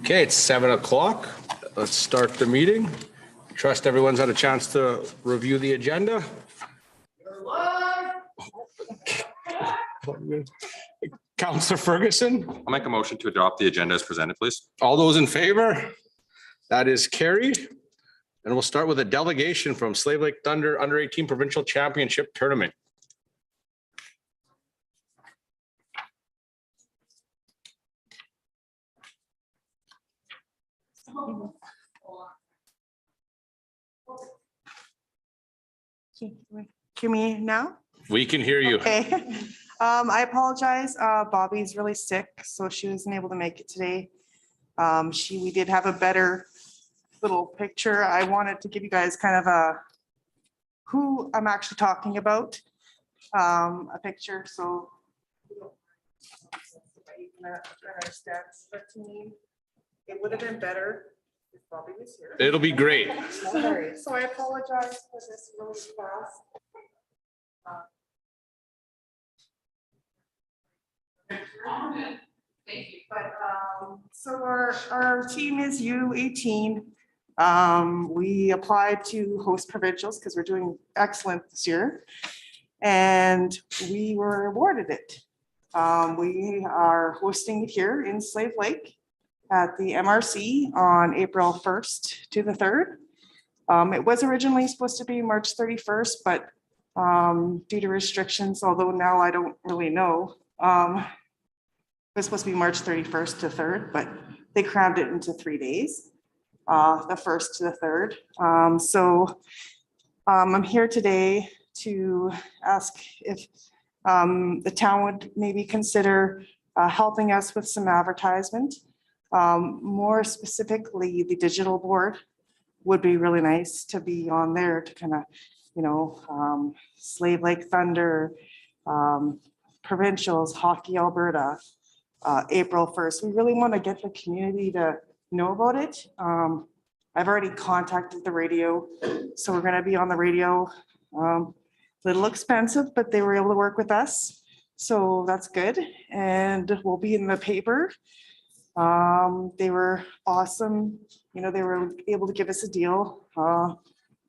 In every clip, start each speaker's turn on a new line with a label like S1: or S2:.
S1: Okay, it's 7 o'clock. Let's start the meeting. Trust everyone's had a chance to review the agenda. Counselor Ferguson,
S2: I'll make a motion to adopt the agenda as presented, please.
S1: all those in favor? That is carried. And we'll start with a delegation from Slave Lake Thunder Under 18 Provincial Championship Tournament.
S3: Hear me now?
S1: We can hear you.
S3: Okay. I apologize. Bobby's really sick, so she wasn't able to make it today. We did have a better little picture. I wanted to give you guys kind of who I'm actually talking about, a picture, so. It would have been better if Bobby was here.
S1: It'll be great.
S3: So I apologize for this really fast. But, so our team is U18. We applied to host provincials because we're doing excellent this year. And we were awarded it. We are hosting it here in Slave Lake at the MRC on April 1st to the 3rd. It was originally supposed to be March 31st, but due to restrictions, although now I don't really know, it was supposed to be March 31st to 3rd, but they crammed it into 3 days, the 1st to the 3rd. So I'm here today to ask if the town would maybe consider helping us with some advertisement. More specifically, the digital board would be really nice to be on there to kind of, Slave Lake Thunder, provincials, Hockey Alberta, April 1st. We really want to get the community to know about it. I've already contacted the radio, so we're going to be on the radio. Little expensive, but they were able to work with us, so that's good. And we'll be in the paper. They were awesome. They were able to give us a deal.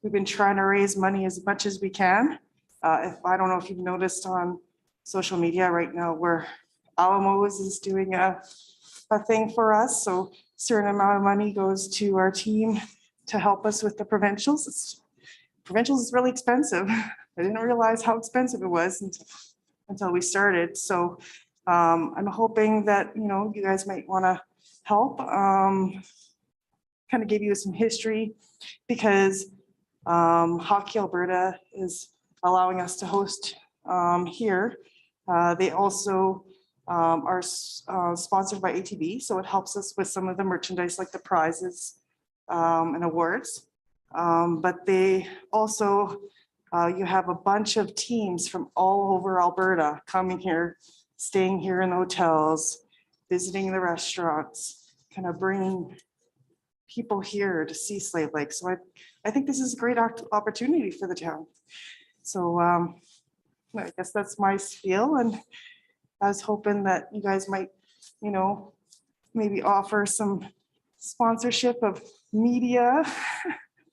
S3: We've been trying to raise money as much as we can. I don't know if you've noticed on social media right now where Alamos is doing a thing for us. So a certain amount of money goes to our team to help us with the provincials. Provincials is really expensive. I didn't realize how expensive it was until we started. So I'm hoping that, you guys might want to help kind of give you some history because Hockey Alberta is allowing us to host here. They also are sponsored by ATB, so it helps us with some of the merchandise like the prizes and awards. But they also, you have a bunch of teams from all over Alberta coming here, staying here in hotels, visiting the restaurants, kind of bringing people here to see Slave Lake. So I think this is a great opportunity for the town. So I guess that's my spiel, and I was hoping that you guys might, maybe offer some sponsorship of media.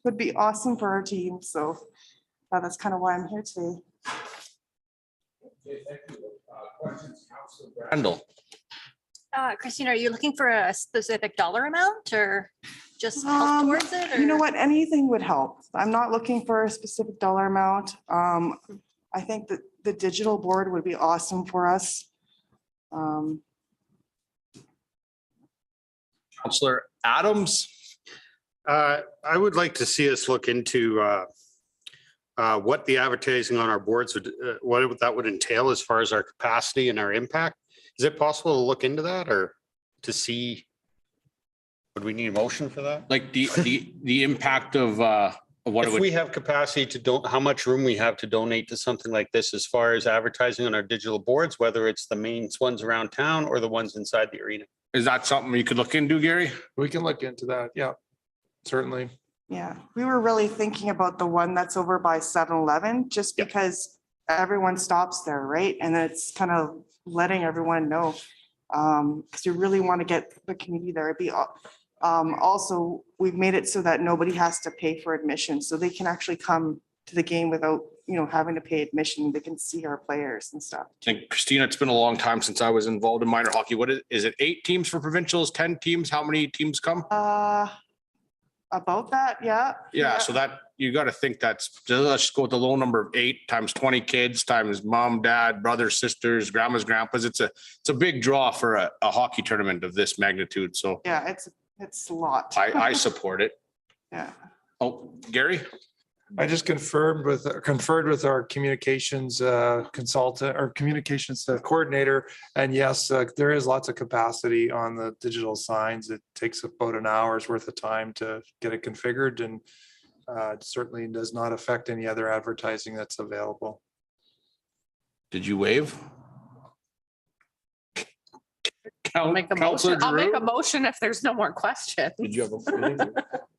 S3: Would be awesome for our team. So that's kind of why I'm here today.
S1: Okay, thank you. Questions, Counselor Randall?
S4: Christine, are you looking for a specific dollar amount or just help towards it?
S3: You know
S4: or-
S3: what? Anything would help. I'm not looking for a specific dollar amount. I think that the digital board would be awesome for us.
S1: Counselor Adams?
S5: I would like to see us look into what the advertising on our boards would, what that would entail as far as our capacity and our impact. Is it possible to look into that or to see? Would we need a motion for that?
S1: Like the impact of what it
S5: If
S1: would,
S5: we have capacity to how much room we have to donate to something like this as far as advertising on our digital boards, whether it's the main ones around town or the ones inside the arena.
S1: is that something you could look into, Gary?
S6: We can look into that. Yeah, certainly.
S3: Yeah, we were really thinking about the one that's over by 7-Eleven, just
S5: Yeah.
S3: because everyone stops there, right? And it's kind of letting everyone know. Because we really want to get the community there. Also, we've made it so that nobody has to pay for admission, so they can actually come to the game without, having to pay admission. They can see our players and stuff.
S1: And Christina, it's been a long time since I was involved in minor hockey. What is it? 8 teams for provincials, 10 teams? How many teams come?
S3: About that, yeah.
S1: Yeah, so that, you got to think let's just go with the low number of 8 times 20 kids times mom, dad, brothers, sisters, grandmas, grandpas. It's a big draw for a hockey tournament of this magnitude. So
S3: Yeah, it's a lot.
S1: I support it.
S3: Yeah.
S1: Oh, Gary?
S6: I just conferred with our communications consultant or communications coordinator. And yes, there is lots of capacity on the digital signs. It takes about an hour's worth of time to get it configured, and it certainly does not affect any other advertising that's available.
S1: Did you wave?
S7: I'll make a
S1: Counselor
S7: motion. I'll make a
S1: Giroux?
S7: motion if there's no more questions.
S1: Did you have a?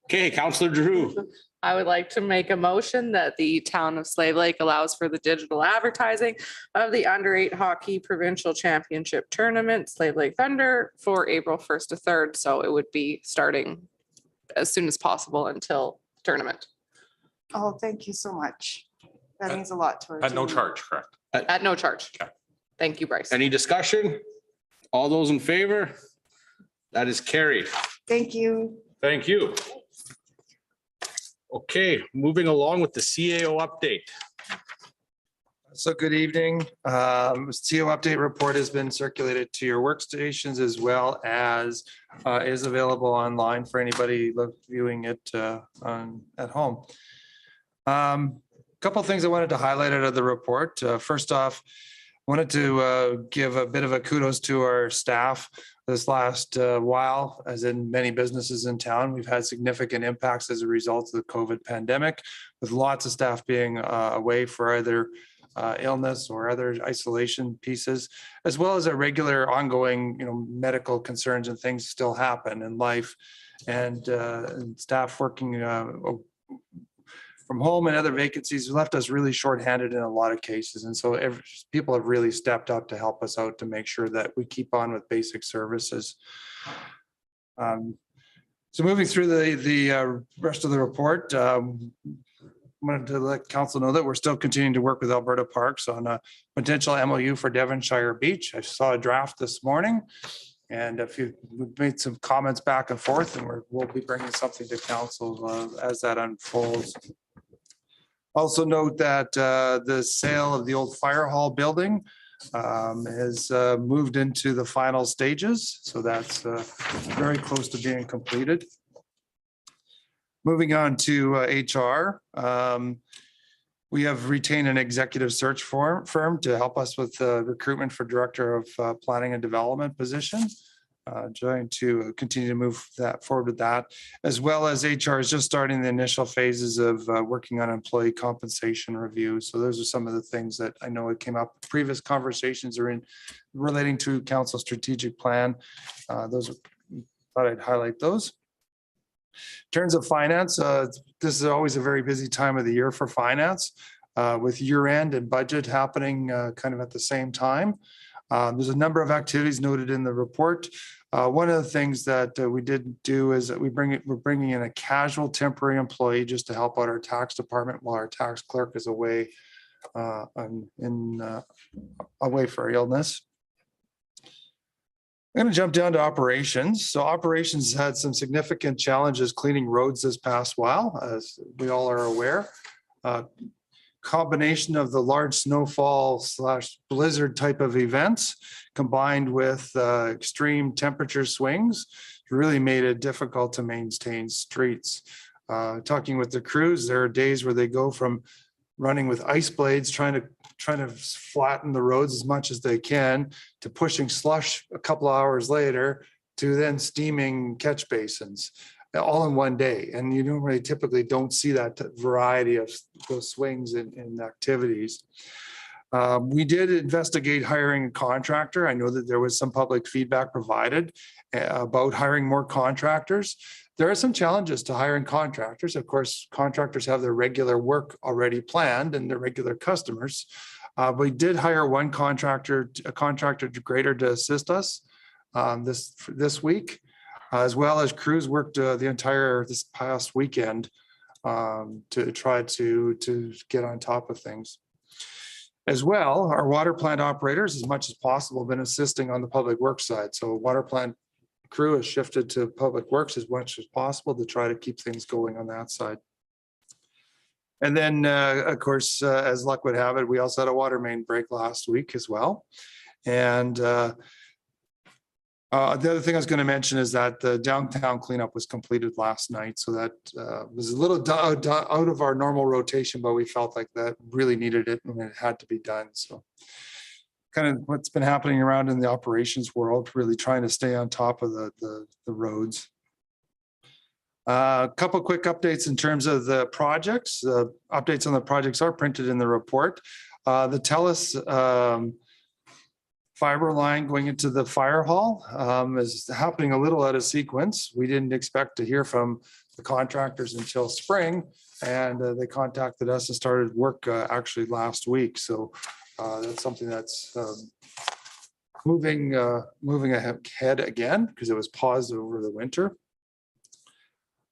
S1: Okay, Counselor Drew.
S7: I would like to make a motion that the town of Slave Lake allows for the digital advertising of the under-8 hockey provincial championship tournament, Slave Lake Thunder, for April 1st to 3rd. So it would be starting as soon as possible until tournament.
S3: Oh, thank you so much. That means a lot to our
S2: At no
S3: team.
S2: charge, correct?
S7: At no charge.
S2: Okay.
S7: Thank you, Bryce.
S1: Any discussion? All those in favor? That is carried.
S3: Thank you.
S1: Thank you. Okay, moving along with the CAO update.
S6: So good evening. CO update report has been circulated to your workstations as well as is available online for anybody viewing it at home. Couple of things I wanted to highlight out of the report. First off, I wanted to give a bit of a kudos to our staff this last while, as in many businesses in town. We've had significant impacts as a result of the COVID pandemic, with lots of staff being away for either illness or other isolation pieces, as well as a regular ongoing, medical concerns and things still happen in life, and staff working from home and other vacancies left us really shorthanded in a lot of cases. And so people have really stepped up to help us out to make sure that we keep on with basic services. So moving through the rest of the report, wanted to let council know that we're still continuing to work with Alberta Parks on a potential MOU for Devonshire Beach. I saw a draft this morning, and we've made some comments back and forth, and we'll be bringing something to council as that unfolds. Also note that the sale of the old fire hall building has moved into the final stages. So that's very close to being completed. Moving on to HR. We have retained an executive search firm to help us with recruitment for Director of Planning and Development position. Trying to continue to move that forward with that, as well as HR is just starting the initial phases of working on employee compensation review. So those are some of the things that I know it came up. Previous conversations are in relating to council strategic plan. Thought I'd highlight those. In terms of finance, this is always a very busy time of the year for finance, with year end and budget happening kind of at the same time. There's a number of activities noted in the report. One of the things that we did do is that we're bringing in a casual temporary employee just to help out our tax department while our tax clerk is away away for illness. I'm going to jump down to operations. So operations had some significant challenges cleaning roads this past while, as we all are aware. Combination of the large snowfall / blizzard type of events combined with extreme temperature swings really made it difficult to maintain streets. Talking with the crews, there are days where they go from running with ice blades, trying to flatten the roads as much as they can, to pushing slush a couple of hours later, to then steaming catch basins, all in one day. And you typically don't see that variety of those swings in activities. We did investigate hiring a contractor. I know that there was some public feedback provided about hiring more contractors. There are some challenges to hiring contractors. Of course, contractors have their regular work already planned and their regular customers. We did hire one contractor, a contractor grader, to assist us. this week, as well as crews worked this past weekend to try to get on top of things. As well, our water plant operators, as much as possible, been assisting on the public works side. So water plant crew has shifted to public works as much as possible to try to keep things going on that side. And then, of course, as luck would have it, we also had a water main break last week as well. And the other thing I was going to mention is that the downtown cleanup was completed last night. So that was a little out of our normal rotation, but we felt like that really needed it and it had to be done. So kind of what's been happening around in the operations world, really trying to stay on top of the roads. A couple quick updates in terms of the projects. Updates on the projects are printed in the report. The TELUS fiber line going into the fire hall is happening a little out of sequence. We didn't expect to hear from the contractors until spring, and they contacted us and started work actually last week. So that's something that's moving ahead again because it was paused over the winter.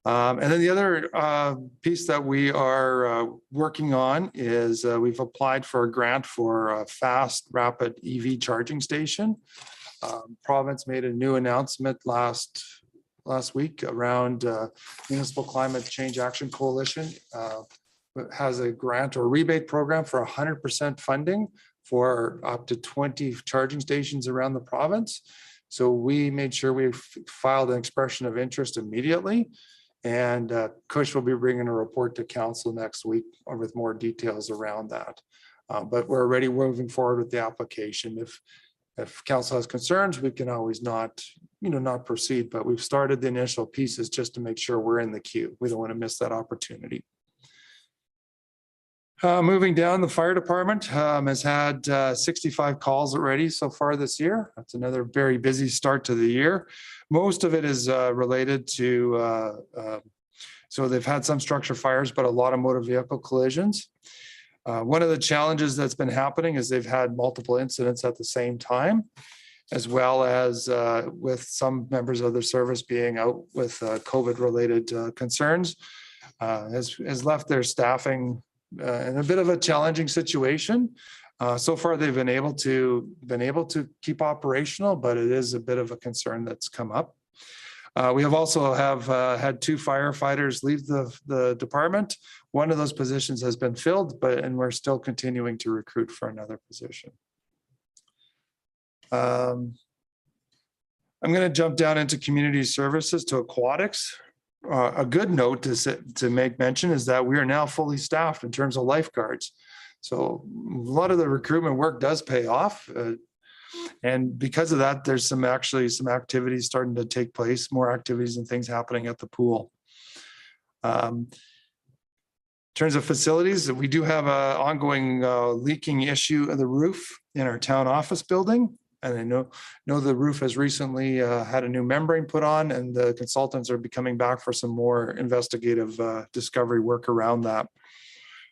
S6: And then the other piece that we are working on is we've applied for a grant for a fast, rapid EV charging station. Province made a new announcement last week around Municipal Climate Change Action Coalition. Has a grant or rebate program for 100% funding for up to 20 charging stations around the province. So we made sure we filed an expression of interest immediately. And Kush will be bringing a report to council next week with more details around that. But we're already moving forward with the application. If council has concerns, we can always not proceed, but we've started the initial pieces just to make sure we're in the queue. We don't want to miss that opportunity. Moving down, the fire department has had 65 calls already so far this year. That's another very busy start to the year. Most of it is related to, so they've had some structure fires, but a lot of motor vehicle collisions. One of the challenges that's been happening is they've had multiple incidents at the same time, as well as with some members of the service being out with COVID-related concerns, has left their staffing in a bit of a challenging situation. So far, they've been able to keep operational, but it is a bit of a concern that's come up. We have also had 2 firefighters leave the department. One of those positions has been filled, and we're still continuing to recruit for another position. I'm going to jump down into community services to aquatics. A good note to make mention is that we are now fully staffed in terms of lifeguards. So a lot of the recruitment work does pay off. And because of that, there's some activities starting to take place, more activities and things happening at the pool. In terms of facilities, we do have an ongoing leaking issue of the roof in our town office building. And I know the roof has recently had a new membrane put on, and the consultants are coming back for some more investigative discovery work around that.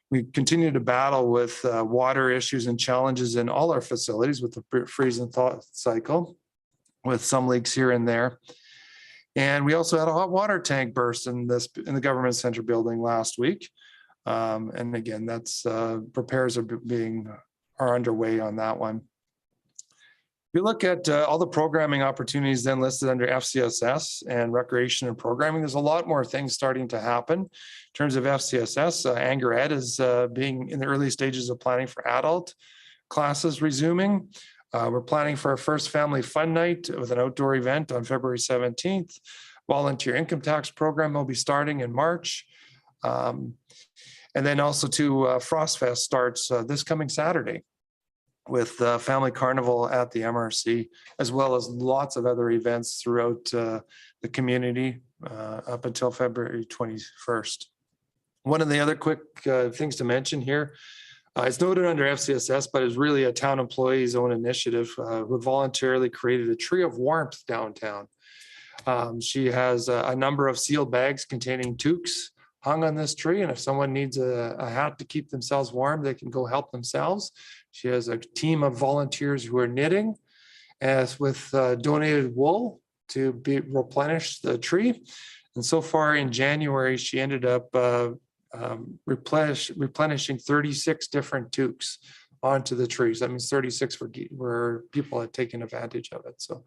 S6: We continue to battle with water issues and challenges in all our facilities with the freeze and thaw cycle, with some leaks here and there. And we also had a hot water tank burst in the government center building last week. And again, that's repairs are underway on that one. If you look at all the programming opportunities then listed under FCSS and recreation and programming, there's a lot more things starting to happen. In terms of FCSS, Anger Ed is being in the early stages of planning for adult classes resuming. We're planning for our first family fun night with an outdoor event on February 17th. Volunteer income tax program will be starting in March. And then also Frost Fest starts this coming Saturday with the family carnival at the MRC, as well as lots of other events throughout the community up until February 21st. One of the other quick things to mention here, it's noted under FCSS, but is really a town employee's own initiative. We voluntarily created a tree of warmth downtown. She has a number of sealed bags containing toques hung on this tree, and if someone needs a hat to keep themselves warm, they can go help themselves. She has a team of volunteers who are knitting, as with donated wool to be replenish the tree. And so far in January, she ended up replenishing 36 different toques onto the trees. That means 36 were people had taken advantage of it. So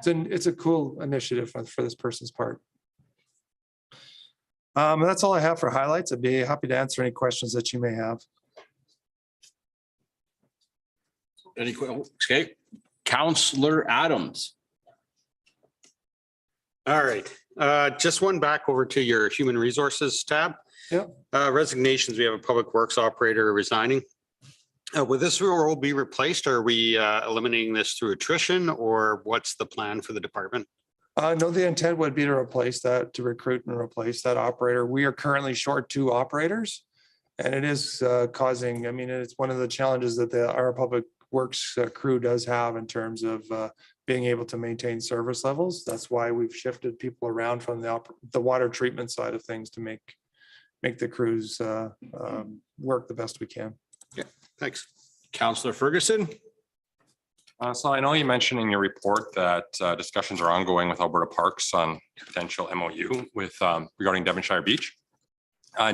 S6: it's a cool initiative for this person's part. That's all I have for highlights. I'd be happy to answer any questions that you may have.
S1: Okay, Counselor Adams.
S5: All right, just one back over to your human resources tab.
S6: Yep.
S5: Resignations, we have a public works operator resigning. Will this role be replaced? Are we eliminating this through attrition, or what's the plan for the department?
S6: No, the intent would be to replace that, to recruit and replace that operator. We are currently short 2 operators. And it is causing, I mean, it's one of the challenges that our public works crew does have in terms of being able to maintain service levels. That's why we've shifted people around from the water treatment side of things to make the crews work the best we can.
S5: Yeah, thanks.
S1: Counselor Ferguson.
S2: So I know you mentioned in your report that discussions are ongoing with Alberta Parks on potential MOU with regarding Devonshire Beach.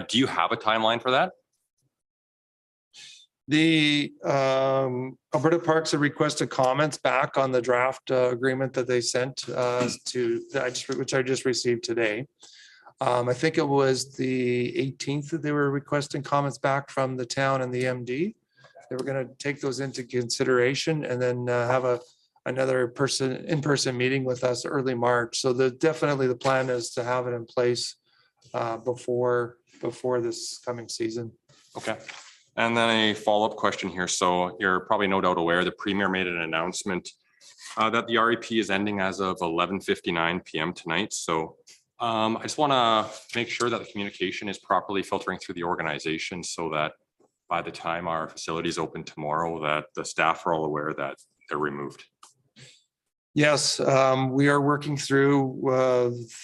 S2: Do you have a timeline for that?
S6: The Alberta Parks have requested comments back on the draft agreement that they sent which I just received today. I think it was the 18th that they were requesting comments back from the town and the MD. They were going to take those into consideration and then have another in-person meeting with us early March. So definitely the plan is to have it in place before this coming season.
S2: Okay. And then a follow-up question here. So you're probably no doubt aware the Premier made an announcement that the REP is ending as of 11:59 p.m. tonight. So I just want to make sure that the communication is properly filtering through the organization so that by the time our facilities open tomorrow, that the staff are all aware that they're removed.
S6: Yes, we are working through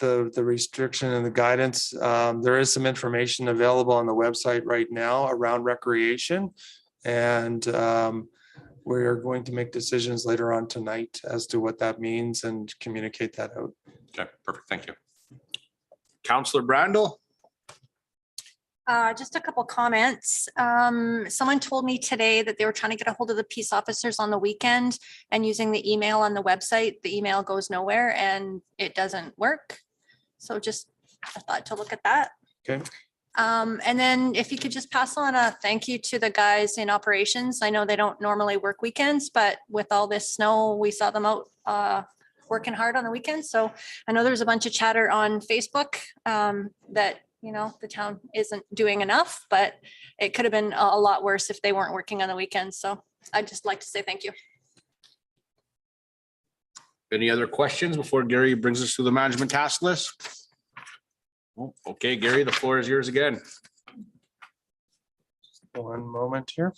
S6: the restriction and the guidance. There is some information available on the website right now around recreation. And we are going to make decisions later on tonight as to what that means and communicate that out.
S2: Okay, perfect. Thank you.
S1: Counselor Brandel.
S4: Just a couple comments. Someone told me today that they were trying to get a hold of the peace officers on the weekend and using the email on the website, the email goes nowhere and it doesn't work. So just a thought to look at that.
S6: Okay.
S4: And then if you could just pass on a thank you to the guys in operations. I know they don't normally work weekends, but with all this snow, we saw them out working hard on the weekends. So I know there's a bunch of chatter on Facebook that the town isn't doing enough, but it could have been a lot worse if they weren't working on the weekends. So I'd just like to say thank you.
S1: Any other questions before Gary brings us to the management task list? Oh, okay, Gary, the floor is yours again.
S6: One moment here.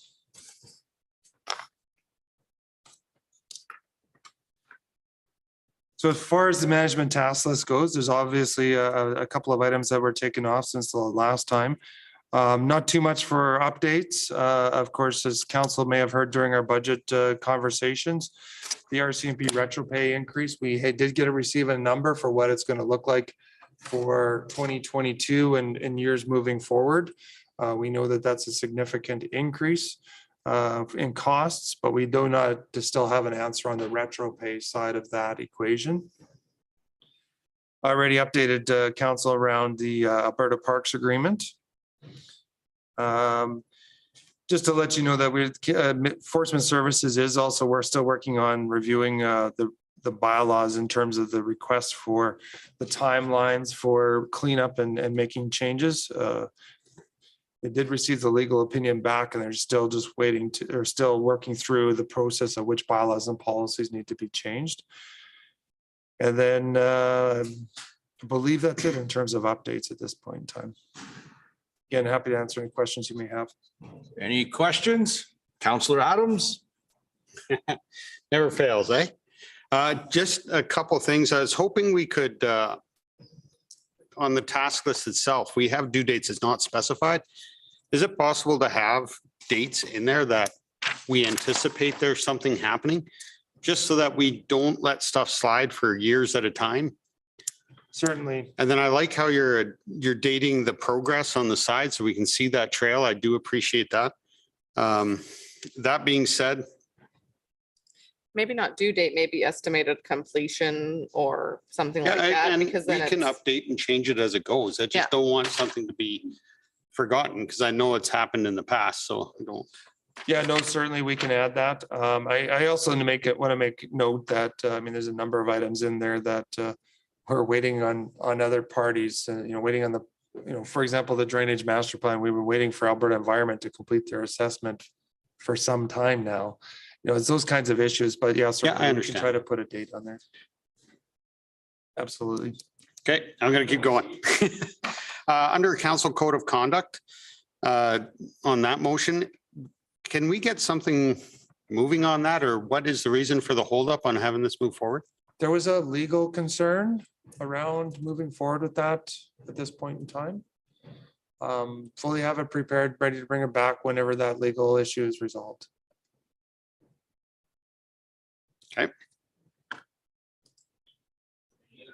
S6: So as far as the management task list goes, there's obviously a couple of items that were taken off since the last time. Not too much for updates. Of course, as council may have heard during our budget conversations, the RCMP retro pay increase, we did receive a number for what it's going to look like for 2022 and years moving forward. We know that that's a significant increase in costs, but we do not still have an answer on the retro pay side of that equation. I already updated council around the Alberta Parks Agreement. Just to let you know that Enforcement Services is also, we're still working on reviewing the bylaws in terms of the request for the timelines for cleanup and making changes. They did receive the legal opinion back and they're still just they're still working through the process of which bylaws and policies need to be changed. And then I believe that's it in terms of updates at this point in time. Again, happy to answer any questions you may have.
S1: Any questions? Counselor Adams?
S5: Never fails, eh? Just a couple of things. I was hoping we could, on the task list itself, we have due dates that's not specified. Is it possible to have dates in there that we anticipate there's something happening? just so that we don't let stuff slide for years at a time.
S6: Certainly.
S5: And then I like how you're dating the progress on the side so we can see that trail. I do appreciate that. That being said,
S7: Maybe not due date, maybe estimated completion or something like
S5: yeah,
S7: that,
S5: and we
S7: because then
S5: can
S7: it's,
S5: update and change it as it goes. I
S7: Yeah.
S5: just don't want something to be forgotten because I know it's happened in the past, so I don't.
S6: Yeah, no, certainly we can add that. I also want to make note that, I mean, there's a number of items in there that we're waiting on other parties, waiting on for example, the drainage master plan. We were waiting for Alberta Environment to complete their assessment for some time now. It's those kinds of issues, but yeah, certainly we can
S5: understand.
S6: try to put a date on there. Absolutely.
S5: Okay, I'm gonna keep going. Under council code of conduct, on that motion, can we get something moving on that, or what is the reason for the holdup on having this move forward?
S6: There was a legal concern around moving forward with that at this point in time. Fully have it prepared, ready to bring it back whenever that legal issue is resolved.
S5: Okay.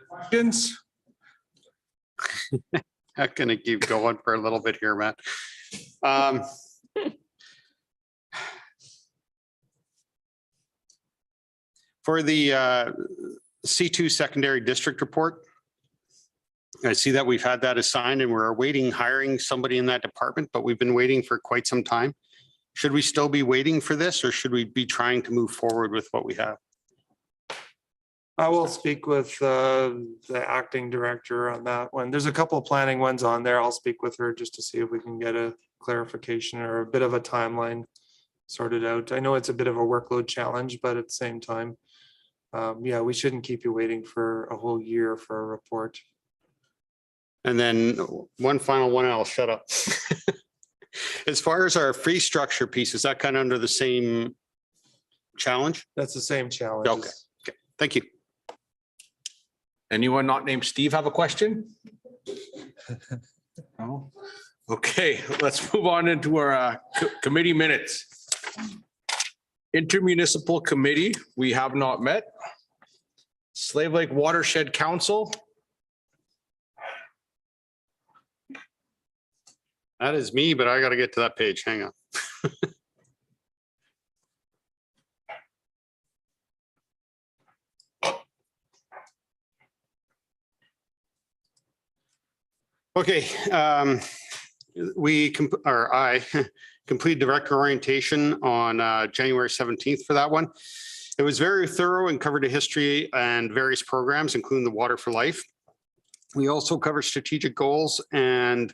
S1: Questions?
S5: I'm gonna keep going for a little bit here, Matt. For the C2 secondary district report, I see that we've had that assigned and we're awaiting hiring somebody in that department, but we've been waiting for quite some time. Should we still be waiting for this, or should we be trying to move forward with what we have?
S6: I will speak with the acting director on that one. There's a couple of planning ones on there. I'll speak with her just to see if we can get a clarification or a bit of a timeline sorted out. I know it's a bit of a workload challenge, but at the same time, yeah, we shouldn't keep you waiting for a whole year for a report.
S5: And then one final one, I'll shut up. As far as our fee structure piece, is that kind of under the same challenge?
S6: That's the same challenge.
S5: Okay. Thank you.
S1: Anyone not named Steve have a question? No? Okay, let's move on into our committee minutes. Intermunicipal committee, we have not met. Slave Lake Watershed Council,
S5: That is me, but I got to get to that page. Hang on. Okay, I completed director orientation on January 17th for that one. It was very thorough and covered a history and various programs, including the Water for Life. We also covered strategic goals and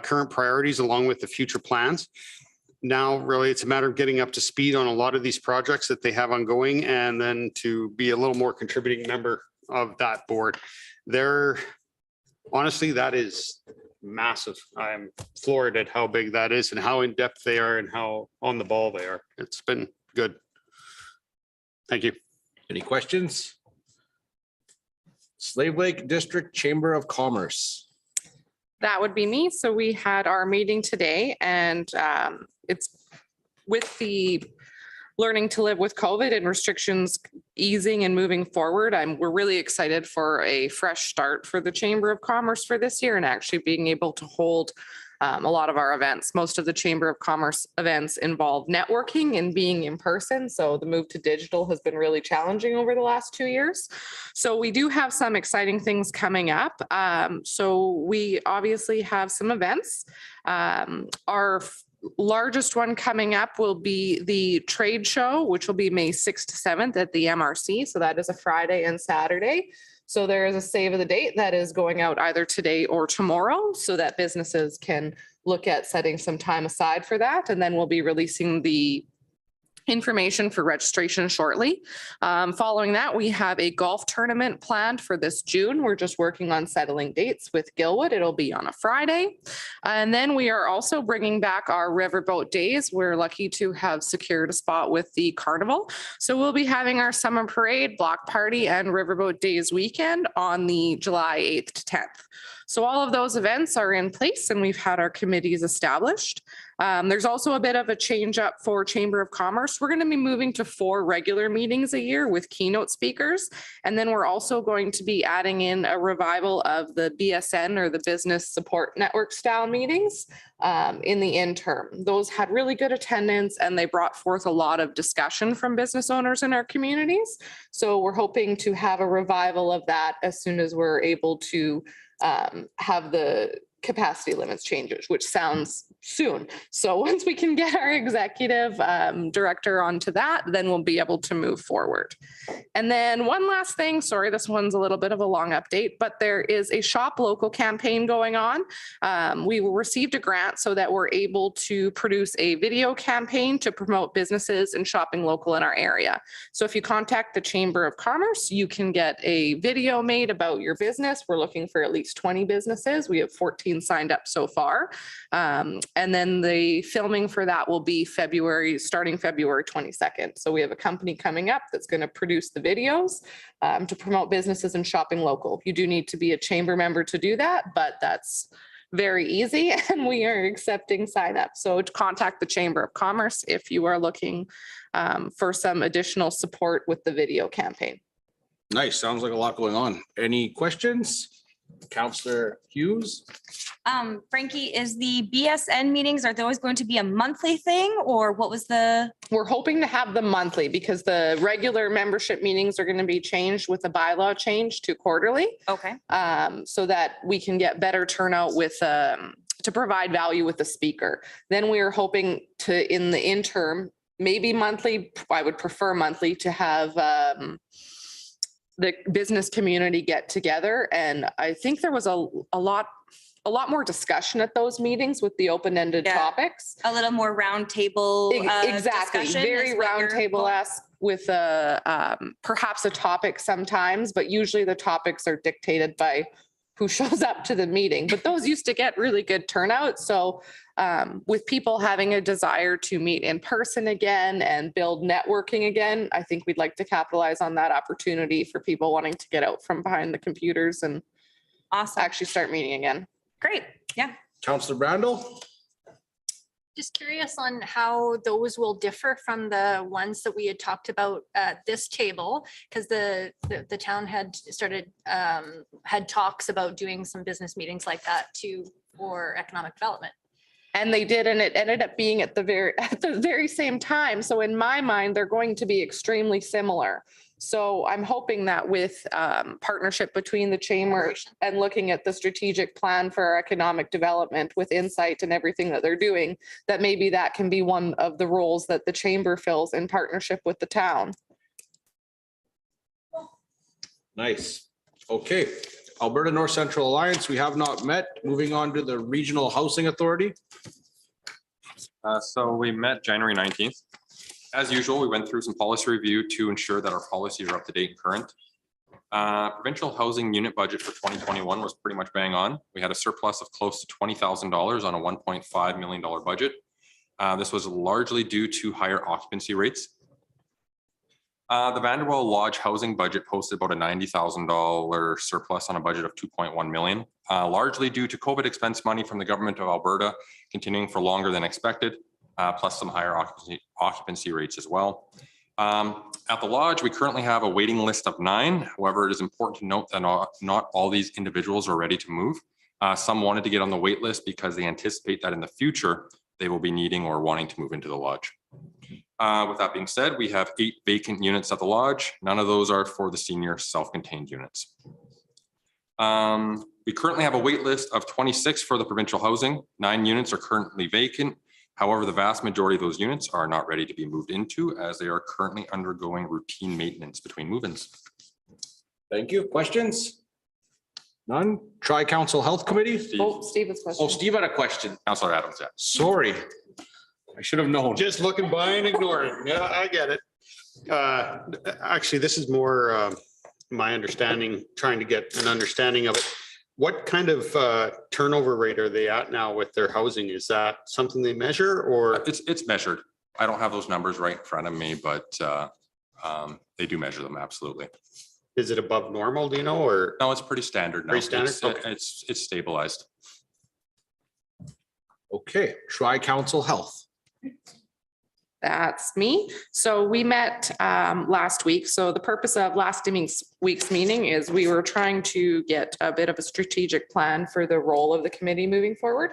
S5: current priorities along with the future plans. Now, really, it's a matter of getting up to speed on a lot of these projects that they have ongoing, and then to be a little more contributing member of that board. Honestly, that is massive. I'm floored at how big that is and how in-depth they are and how on the ball they are. It's been good. Thank you.
S1: any questions? Slave Lake District Chamber of Commerce.
S7: that would be me. So we had our meeting today and it's with the learning to live with COVID and restrictions easing and moving forward. We're really excited for a fresh start for the Chamber of Commerce for this year and actually being able to hold a lot of our events. Most of the Chamber of Commerce events involve networking and being in person. So the move to digital has been really challenging over the last 2 years. So we do have some exciting things coming up. So we obviously have some events. Our largest one coming up will be the trade show, which will be May 6th to 7th at the MRC. So that is a Friday and Saturday. So there is a save of the date that is going out either today or tomorrow so that businesses can look at setting some time aside for that. And then we'll be releasing the information for registration shortly. Following that, we have a golf tournament planned for this June. We're just working on settling dates with Gilwood. It'll be on a Friday. And then we are also bringing back our Riverboat Days. We're lucky to have secured a spot with the carnival. So we'll be having our summer parade, block party, and Riverboat Days weekend on the July 8th to 10th. So all of those events are in place and we've had our committees established. There's also a bit of a change up for Chamber of Commerce. We're going to be moving to 4 regular meetings a year with keynote speakers. And then we're also going to be adding in a revival of the BSN or the Business Support Network style meetings in the interim. Those had really good attendance and they brought forth a lot of discussion from business owners in our communities. So we're hoping to have a revival of that as soon as we're able to have the capacity limits changes, which sounds soon. So once we can get our executive director onto that, then we'll be able to move forward. And then one last thing, sorry, this one's a little bit of a long update, but there is a Shop Local campaign going on. We received a grant so that we're able to produce a video campaign to promote businesses and shopping local in our area. So if you contact the Chamber of Commerce, you can get a video made about your business. We're looking for at least 20 businesses. We have 14 signed up so far. And then the filming for that will be starting February 22nd. So we have a company coming up that's going to produce the videos to promote businesses and shopping local. You do need to be a chamber member to do that, but that's very easy and we are accepting signups. So to contact the Chamber of Commerce if you are looking for some additional support with the video campaign.
S1: Nice. Sounds like a lot going on. Any questions? Councillor Hughes?
S8: Frankie, is the BSN meetings, are those going to be a monthly thing or what was the?
S7: We're hoping to have them monthly because the regular membership meetings are going to be changed with a bylaw change to quarterly.
S8: Okay.
S7: So that we can get better turnout with, to provide value with the speaker. Then we are hoping to, in the interim, maybe monthly, I would prefer monthly, to have the business community get together. And I think there was a lot more discussion at those meetings with the open-ended
S8: Yeah.
S7: topics.
S8: A little more roundtable.
S7: Exactly,
S8: discussion
S7: very
S8: is what you're
S7: roundtable-esque with perhaps a topic sometimes, but usually the topics are dictated by who shows up to the meeting. But those used to get really good turnout. So with people having a desire to meet in person again and build networking again, I think we'd like to capitalize on that opportunity for people wanting to get out from behind the computers and
S8: Awesome.
S7: actually start meeting again.
S8: Great. Yeah.
S1: Councillor Brandel?
S4: Just curious on how those will differ from the ones that we had talked about at this table, because the town had started, had talks about doing some business meetings like that too for economic development.
S7: And they did, and it ended up being at the very same time. So in my mind, they're going to be extremely similar. So I'm hoping that with partnership between the chamber and looking at the strategic plan for our economic development with insight and everything that they're doing, that maybe that can be one of the roles that the chamber fills in partnership with the town.
S1: Nice. Okay. Alberta North Central Alliance, we have not met. Moving on to the Regional Housing Authority.
S2: So we met January 19th. As usual, we went through some policy review to ensure that our policies are up to date and current. Provincial housing unit budget for 2021 was pretty much bang on. We had a surplus of close to $20,000 on a $1.5 million budget. This was largely due to higher occupancy rates. The Vanderbilt Lodge housing budget posted about a $90,000 surplus on a budget of $2.1 million, largely due to COVID expense money from the government of Alberta continuing for longer than expected, plus some higher occupancy rates as well. At the Lodge, we currently have a waiting list of 9. However, it is important to note that not all these individuals are ready to move. Some wanted to get on the wait list because they anticipate that in the future, they will be needing or wanting to move into the Lodge. With that being said, we have 8 vacant units at the Lodge. None of those are for the senior self-contained units. We currently have a wait list of 26 for the provincial housing. 9 units are currently vacant. However, the vast majority of those units are not ready to be moved into as they are currently undergoing routine maintenance between move-ins.
S1: Thank you. Questions? None? Tri-Council Health Committee?
S7: Oh, Stephen's question.
S1: Oh, Steve had a question.
S2: Councillor Adams, yeah.
S1: Sorry. I should have known.
S5: Just looking by and ignoring. Yeah, I get it. Actually, this is more my understanding, trying to get an understanding of it. What kind of turnover rate are they at now with their housing? Is that something they measure or?
S2: It's measured. I don't have those numbers right in front of me, but they do measure them, absolutely.
S5: Is it above normal, do you know, or?
S2: No, it's pretty standard now.
S5: Pretty standard?
S2: It's stabilized.
S1: Okay, Tri-Council Health.
S7: That's me. So we met last week. So the purpose of last week's meeting is we were trying to get a bit of a strategic plan for the role of the committee moving forward.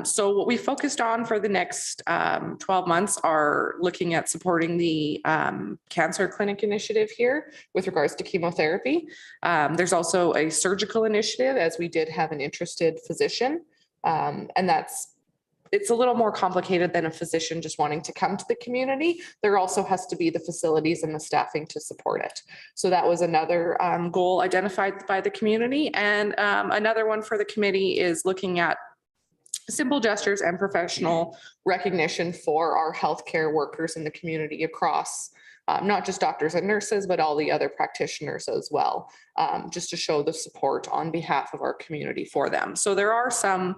S7: So what we focused on for the next 12 months are looking at supporting the cancer clinic initiative here with regards to chemotherapy. There's also a surgical initiative, as we did have an interested physician. And it's a little more complicated than a physician just wanting to come to the community. There also has to be the facilities and the staffing to support it. So that was another goal identified by the community. And another one for the committee is looking at simple gestures and professional recognition for our healthcare workers in the community across not just doctors and nurses, but all the other practitioners as well, just to show the support on behalf of our community for them. So there are some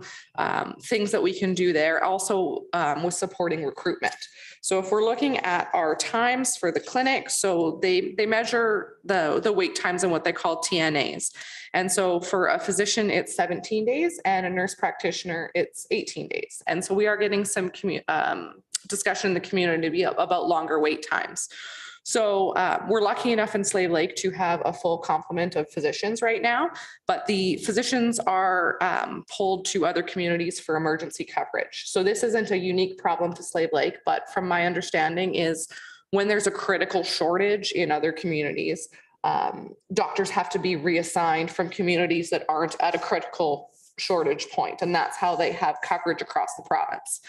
S7: things that we can do there also with supporting recruitment. So if we're looking at our times for the clinic, so they measure the wait times and what they call TNAs. And so for a physician, it's 17 days and a nurse practitioner, it's 18 days. And so we are getting some discussion in the community about longer wait times. So we're lucky enough in Slave Lake to have a full complement of physicians right now, but the physicians are pulled to other communities for emergency coverage. So this isn't a unique problem to Slave Lake, but from my understanding is when there's a critical shortage in other communities, doctors have to be reassigned from communities that aren't at a critical shortage point, and that's how they have coverage across the province.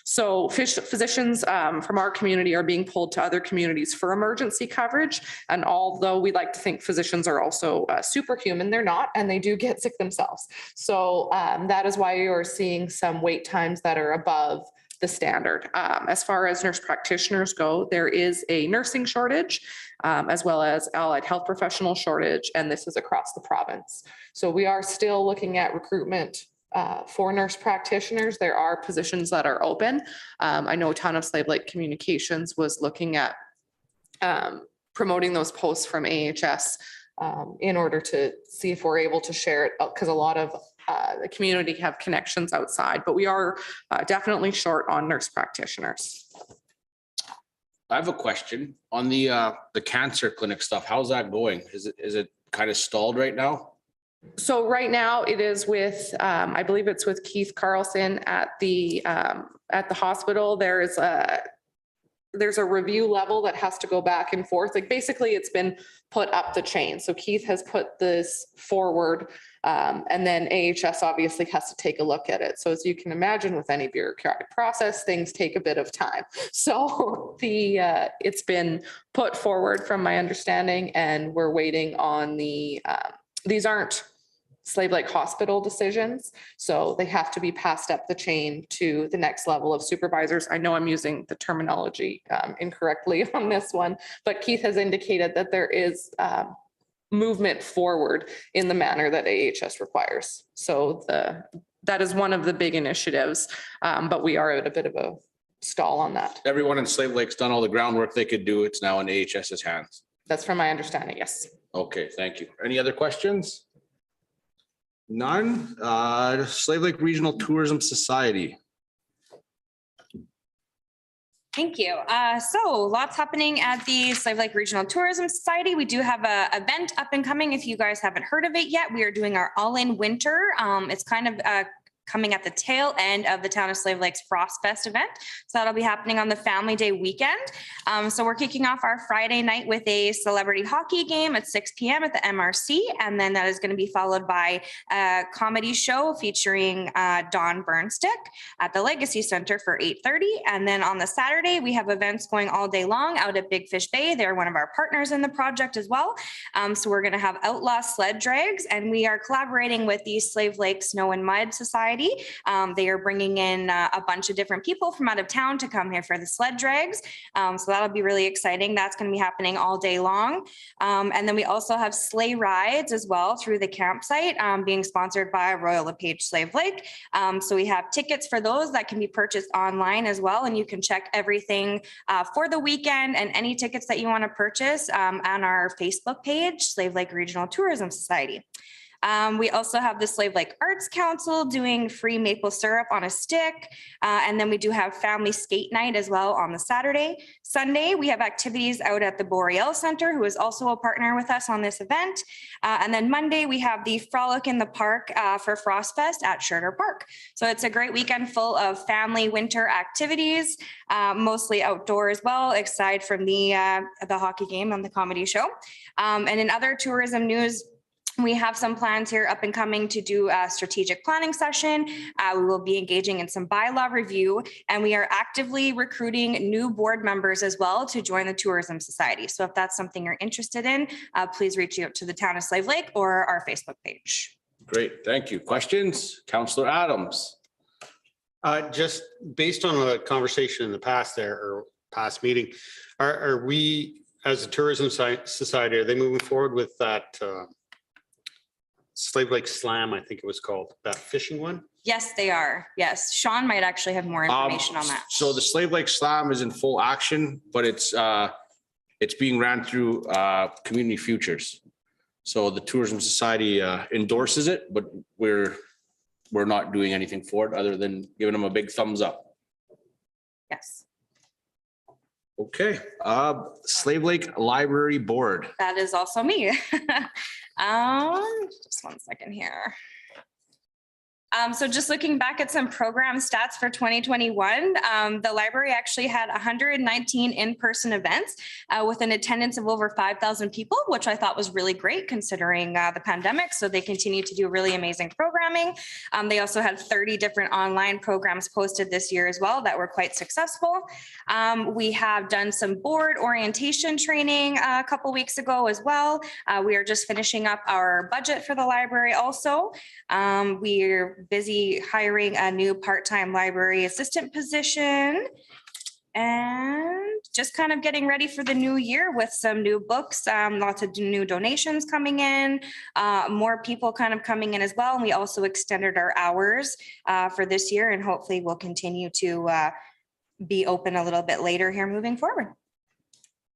S7: So physicians from our community are being pulled to other communities for emergency coverage. And although we like to think physicians are also superhuman, they're not, and they do get sick themselves. So that is why you're seeing some wait times that are above the standard. As far as nurse practitioners go, there is a nursing shortage as well as allied health professional shortage, and this is across the province. So we are still looking at recruitment for nurse practitioners. There are positions that are open. I know Town of Slave Lake Communications was looking at promoting those posts from AHS in order to see if we're able to share it, because a lot of the community have connections outside, but we are definitely short on nurse practitioners.
S1: I have a question on the cancer clinic stuff. How's that going? Is it kind of stalled right now?
S7: So right now it is with, I believe it's with Keith Carlson at the hospital. There's a review level that has to go back and forth. Like basically it's been put up the chain. So Keith has put this forward and then AHS obviously has to take a look at it. So as you can imagine with any bureaucratic process, things take a bit of time. So it's been put forward from my understanding, and we're waiting on these aren't Slave Lake Hospital decisions, so they have to be passed up the chain to the next level of supervisors. I know I'm using the terminology incorrectly on this one, but Keith has indicated that there is movement forward in the manner that AHS requires. So that is one of the big initiatives, but we are at a bit of a stall on that.
S1: Everyone in Slave Lake's done all the groundwork they could do. It's now in AHS's hands.
S7: That's from my understanding, yes.
S1: Okay, thank you. Any other questions? None. Slave Lake Regional Tourism Society.
S8: Thank you. So lots happening at the Slave Lake Regional Tourism Society. We do have an event up and coming. If you guys haven't heard of it yet, we are doing our all-in winter. It's kind of coming at the tail end of the Town of Slave Lake's Frost Fest event. So that'll be happening on the Family Day weekend. So we're kicking off our Friday night with a celebrity hockey game at 6 p.m. at the MRC. And then that is going to be followed by a comedy show featuring Don Burnstick at the Legacy Center for 8:30. And then on the Saturday, we have events going all day long out at Big Fish Bay. They're one of our partners in the project as well. So we're going to have outlaw sled drags, and we are collaborating with the Slave Lake Snow and Mud Society. They are bringing in a bunch of different people from out of town to come here for the sled drags. So that'll be really exciting. That's going to be happening all day long. And then we also have sleigh rides as well through the campsite being sponsored by Royal LePage Slave Lake. So we have tickets for those that can be purchased online as well. And you can check everything for the weekend and any tickets that you want to purchase on our Facebook page, Slave Lake Regional Tourism Society. We also have the Slave Lake Arts Council doing free maple syrup on a stick. And then we do have family skate night as well on the Saturday. Sunday, we have activities out at the Boreal Center, who is also a partner with us on this event. And then Monday, we have the Frolic in the Park for Frost Fest at Scherner Park. So it's a great weekend full of family winter activities, mostly outdoor as well, aside from the hockey game and the comedy show. And in other tourism news, we have some plans here up and coming to do a strategic planning session. We will be engaging in some bylaw review, and we are actively recruiting new board members as well to join the Tourism Society. So if that's something you're interested in, please reach out to the Town of Slave Lake or our Facebook page.
S1: Great, thank you. Questions? Councillor Adams.
S5: Just based on a conversation in the past there or past meeting, are we as a tourism society, are they moving forward with that Slave Lake Slam, I think it was called, that fishing one?
S8: Yes, they are. Yes, Sean might actually have more information on that.
S1: So the Slave Lake Slam is in full action, but it's being ran through Community Futures. So the Tourism Society endorses it, but we're not doing anything for it other than giving them a big thumbs up.
S8: Yes,
S1: Okay, Slave Lake Library Board.
S8: that is also me. Just one second here. So just looking back at some program stats for 2021, the library actually had 119 in-person events with an attendance of over 5,000 people, which I thought was really great considering the pandemic. So they continue to do really amazing programming. They also had 30 different online programs posted this year as well that were quite successful. We have done some board orientation training a couple weeks ago as well. We are just finishing up our budget for the library also. We're busy hiring a new part-time library assistant position and just kind of getting ready for the new year with some new books, lots of new donations coming in, more people kind of coming in as well. And we also extended our hours for this year, and hopefully we'll continue to be open a little bit later here moving forward.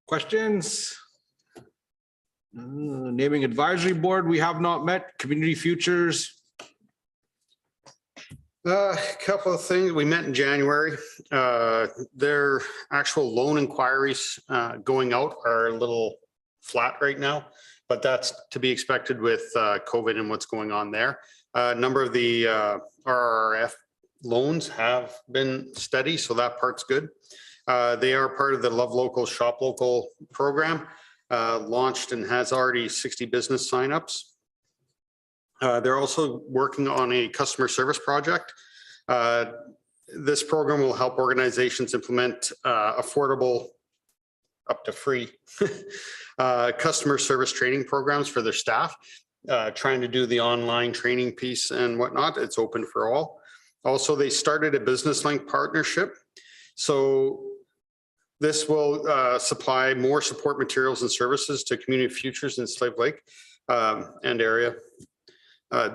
S1: Questions? Naming Advisory Board, we have not met. Community Futures.
S5: A couple of things. We met in January. Their actual loan inquiries going out are a little flat right now, but that's to be expected with COVID and what's going on there. A number of the RRF loans have been steady, so that part's good. They are part of the Love Local, Shop Local program, launched and has already 60 business signups. They're also working on a customer service project. This program will help organizations implement affordable, up to free customer service training programs for their staff, trying to do the online training piece and whatnot. It's open for all. Also, they started a Business Link partnership. So this will supply more support materials and services to Community Futures in Slave Lake and area.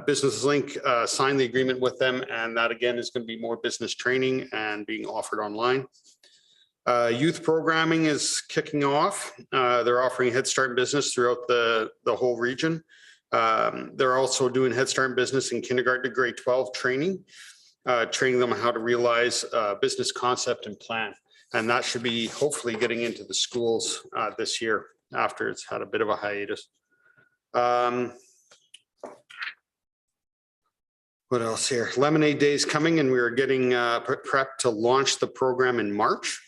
S5: Business Link signed the agreement with them, and that again is going to be more business training and being offered online. Youth programming is kicking off. They're offering Head Start in Business throughout the whole region. They're also doing Head Start in Business in kindergarten to grade 12 training, training them how to realize business concept and plan. And that should be hopefully getting into the schools this year after it's had a bit of a hiatus. What else here? Lemonade Day is coming, and we are getting prepped to launch the program in March.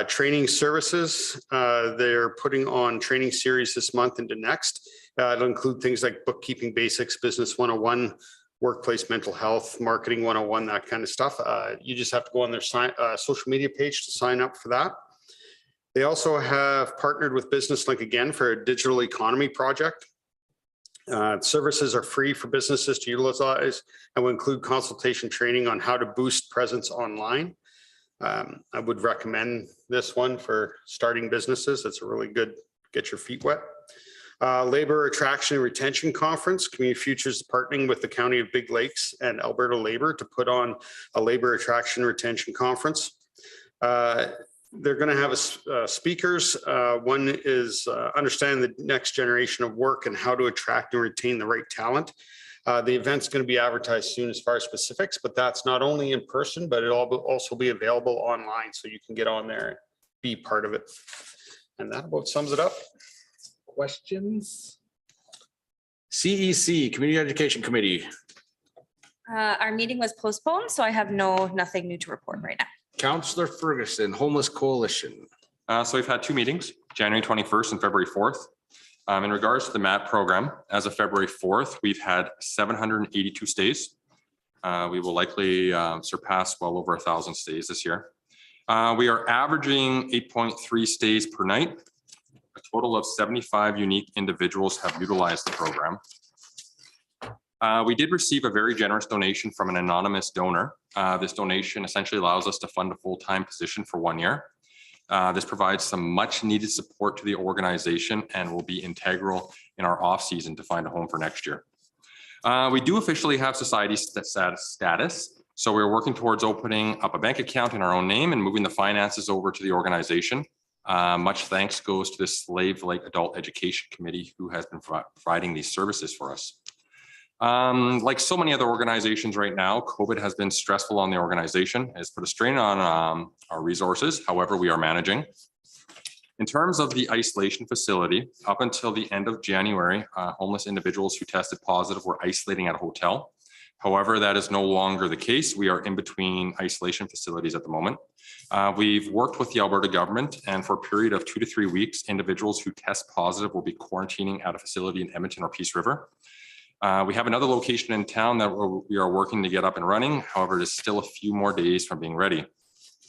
S5: Training services, they're putting on training series this month into next. It'll include things like bookkeeping basics, business 101, workplace mental health, marketing 101, that kind of stuff. You just have to go on their social media page to sign up for that. They also have partnered with Business Link again for a digital economy project. Services are free for businesses to utilize and will include consultation training on how to boost presence online. I would recommend this one for starting businesses. It's a really good, get your feet wet. Labor Attraction and Retention Conference. Community Futures is partnering with the County of Big Lakes and Alberta Labor to put on a Labor Attraction and Retention Conference. They're going to have speakers. One is understanding the next generation of work and how to attract and retain the right talent. The event's going to be advertised soon as far as specifics, but that's not only in person, but it'll also be available online, so you can get on there and be part of it. And that about sums it up.
S1: Questions? CEC, Community Education Committee.
S8: Our meeting was postponed, so I have nothing new to report right now.
S1: Councillor Ferguson, Homeless Coalition.
S2: So we've had two meetings, January 21st and February 4th. In regards to the MAP program, as of February 4th, we've had 782 stays. We will likely surpass well over 1,000 stays this year. We are averaging 8.3 stays per night. A total of 75 unique individuals have utilized the program. We did receive a very generous donation from an anonymous donor. This donation essentially allows us to fund a full-time position for 1 year. This provides some much needed support to the organization and will be integral in our off season to find a home for next year. We do officially have society status. So we're working towards opening up a bank account in our own name and moving the finances over to the organization. Much thanks goes to the Slave Lake Adult Education Committee, who has been providing these services for us. Like so many other organizations right now, COVID has been stressful on the organization, has put a strain on our resources. However, we are managing. In terms of the isolation facility, up until the end of January, homeless individuals who tested positive were isolating at a hotel. However, that is no longer the case. We are in between isolation facilities at the moment. We've worked with the Alberta government, and for a period of 2 to 3 weeks, individuals who test positive will be quarantining at a facility in Edmonton or Peace River. We have another location in town that we are working to get up and running. However, it is still a few more days from being ready.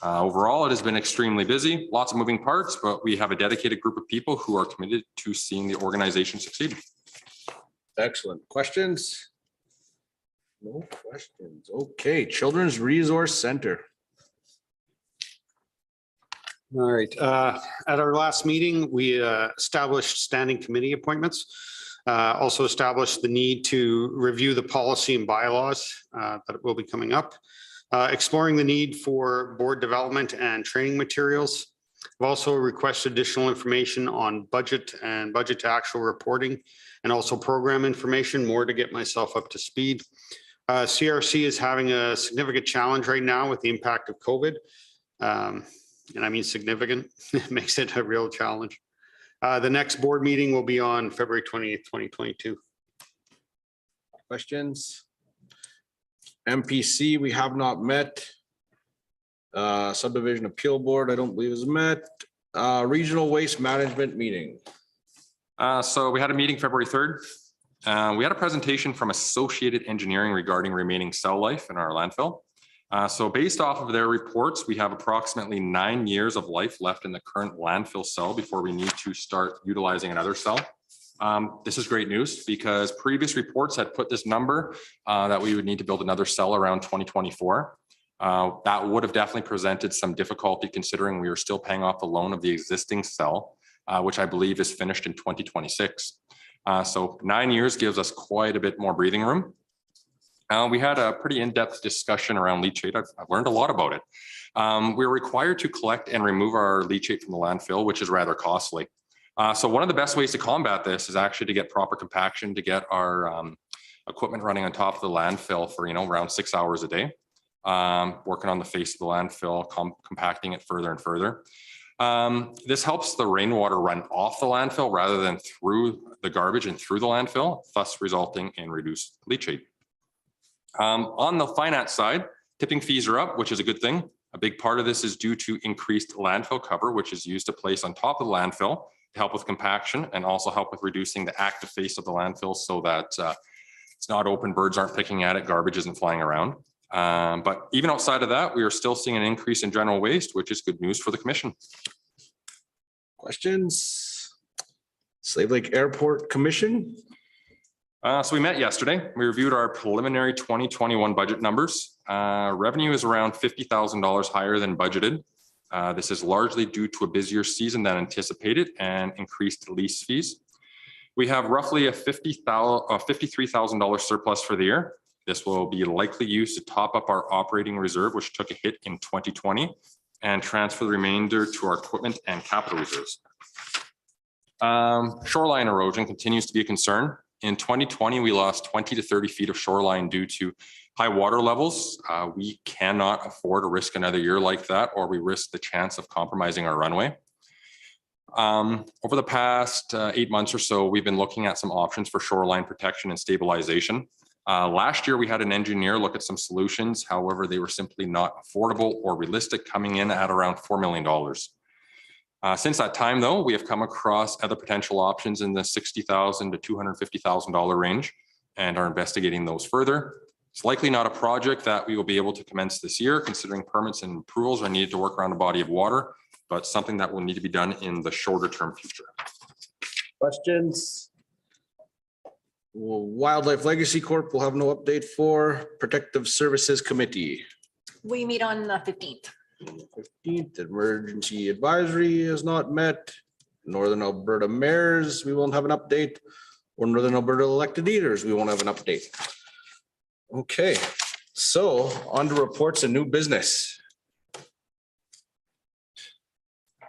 S2: Overall, it has been extremely busy, lots of moving parts, but we have a dedicated group of people who are committed to seeing the organization succeed.
S1: Excellent. Questions? No questions. Okay, Children's Resource Center.
S5: All right. At our last meeting, we established standing committee appointments. Also established the need to review the policy and bylaws that will be coming up. Exploring the need for board development and training materials. I've also requested additional information on budget and budget to actual reporting, and also program information, more to get myself up to speed. CRC is having a significant challenge right now with the impact of COVID. And I mean significant, it makes it a real challenge. The next board meeting will be on February 20th, 2022.
S1: Questions? MPC, we have not met. Subdivision Appeal Board, I don't believe is met. Regional Waste Management Meeting.
S2: So we had a meeting February 3rd. We had a presentation from Associated Engineering regarding remaining cell life in our landfill. So based off of their reports, we have approximately 9 years of life left in the current landfill cell before we need to start utilizing another cell. This is great news because previous reports had put this number that we would need to build another cell around 2024. That would have definitely presented some difficulty considering we are still paying off the loan of the existing cell, which I believe is finished in 2026. So 9 years gives us quite a bit more breathing room. We had a pretty in-depth discussion around leachate. I've learned a lot about it. We're required to collect and remove our leachate from the landfill, which is rather costly. So one of the best ways to combat this is actually to get proper compaction, to get our equipment running on top of the landfill for, around 6 hours a day, working on the face of the landfill, compacting it further and further. This helps the rainwater run off the landfill rather than through the garbage and through the landfill, thus resulting in reduced leachate. On the finance side, tipping fees are up, which is a good thing. A big part of this is due to increased landfill cover, which is used to place on top of the landfill to help with compaction and also help with reducing the active face of the landfill so that it's not open, birds aren't picking at it, garbage isn't flying around. But even outside of that, we are still seeing an increase in general waste, which is good news for the commission.
S1: Questions? Slave Lake Airport Commission.
S2: So we met yesterday. We reviewed our preliminary 2021 budget numbers. Revenue is around $50,000 higher than budgeted. This is largely due to a busier season than anticipated and increased lease fees. We have roughly a $53,000 surplus for the year. This will be likely used to top up our operating reserve, which took a hit in 2020 and transfer the remainder to our equipment and capital reserves. Shoreline erosion continues to be a concern. In 2020, we lost 20 to 30 feet of shoreline due to high water levels. We cannot afford to risk another year like that, or we risk the chance of compromising our runway. Over the past 8 months or so, we've been looking at some options for shoreline protection and stabilization. Last year, we had an engineer look at some solutions. However, they were simply not affordable or realistic, coming in at around $4 million. Since that time, though, we have come across other potential options in the $60,000 to $250,000 range and are investigating those further. It's likely not a project that we will be able to commence this year, considering permits and approvals are needed to work around a body of water, but something that will need to be done in the shorter term future.
S1: Questions? Well, Wildlife Legacy Corp will have no update for. Protective Services Committee.
S4: We meet on the 15th.
S1: 15th, Emergency Advisory is not met. Northern Alberta Mayors, we won't have an update. Or Northern Alberta elected leaders, we won't have an update. Okay, so on to reports and new business.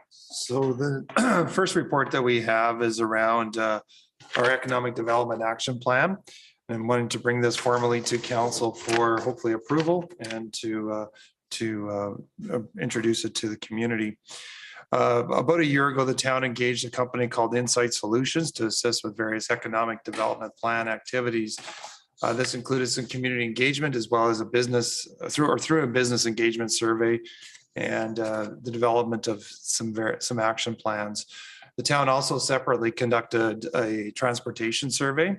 S6: So the first report that we have is around our Economic Development Action Plan, and wanting to bring this formally to council for hopefully approval and to introduce it to the community. About a year ago, the town engaged a company called Insight Solutions to assist with various economic development plan activities. This included some community engagement as well as a business through a business engagement survey and the development of some action plans. The town also separately conducted a transportation survey,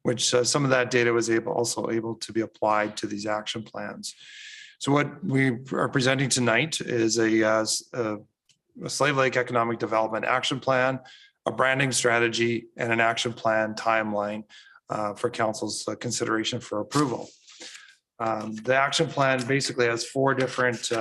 S6: which some of that data was also able to be applied to these action plans. So what we are presenting tonight is a Slave Lake Economic Development Action Plan, a branding strategy, and an action plan timeline for council's consideration for approval. The action plan basically has 4 different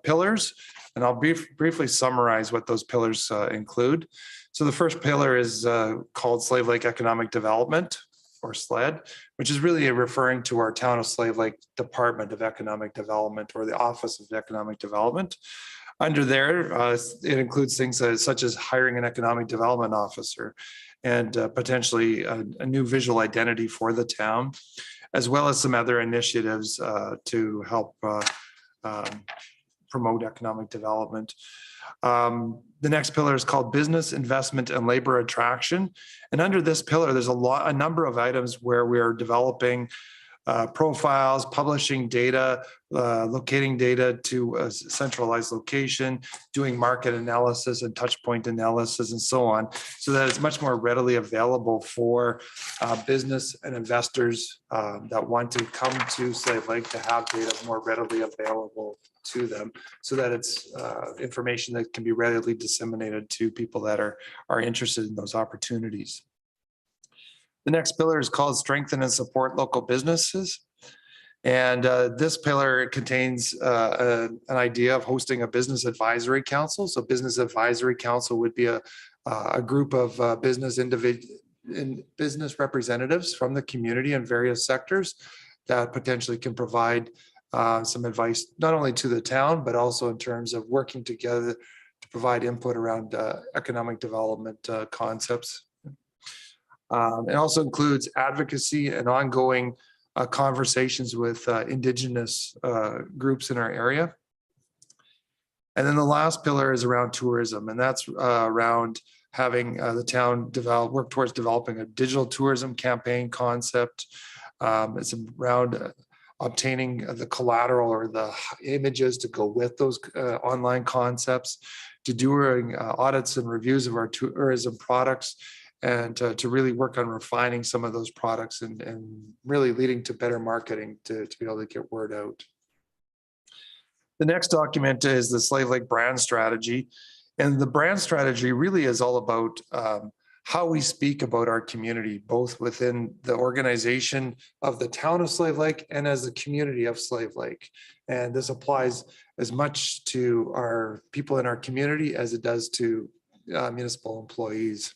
S6: pillars, and I'll briefly summarize what those pillars include. So the first pillar is called Slave Lake Economic Development, or SLED, which is really referring to our Town of Slave Lake Department of Economic Development, or the Office of Economic Development. Under there, it includes things such as hiring an economic development officer and potentially a new visual identity for the town, as well as some other initiatives to help promote economic development. The next pillar is called Business Investment and Labor Attraction. And under this pillar, there's a number of items where we are developing profiles, publishing data, locating data to a centralized location, doing market analysis and touch point analysis and so on, so that it's much more readily available for business and investors that want to come to Slave Lake to have data more readily available to them, so that it's information that can be readily disseminated to people that are interested in those opportunities. The next pillar is called Strengthen and Support Local Businesses. And this pillar contains an idea of hosting a business advisory council. So business advisory council would be a group of business representatives from the community in various sectors that potentially can provide some advice, not only to the town, but also in terms of working together to provide input around economic development concepts. It also includes advocacy and ongoing conversations with Indigenous groups in our area. And then the last pillar is around tourism, and that's around having the town work towards developing a digital tourism campaign concept. It's around obtaining the collateral or the images to go with those online concepts, to doing audits and reviews of our tourism products, and to really work on refining some of those products and really leading to better marketing to be able to get word out. The next document is the Slave Lake brand strategy. And the brand strategy really is all about how we speak about our community, both within the organization of the Town of Slave Lake and as the community of Slave Lake. And this applies as much to our people in our community as it does to municipal employees.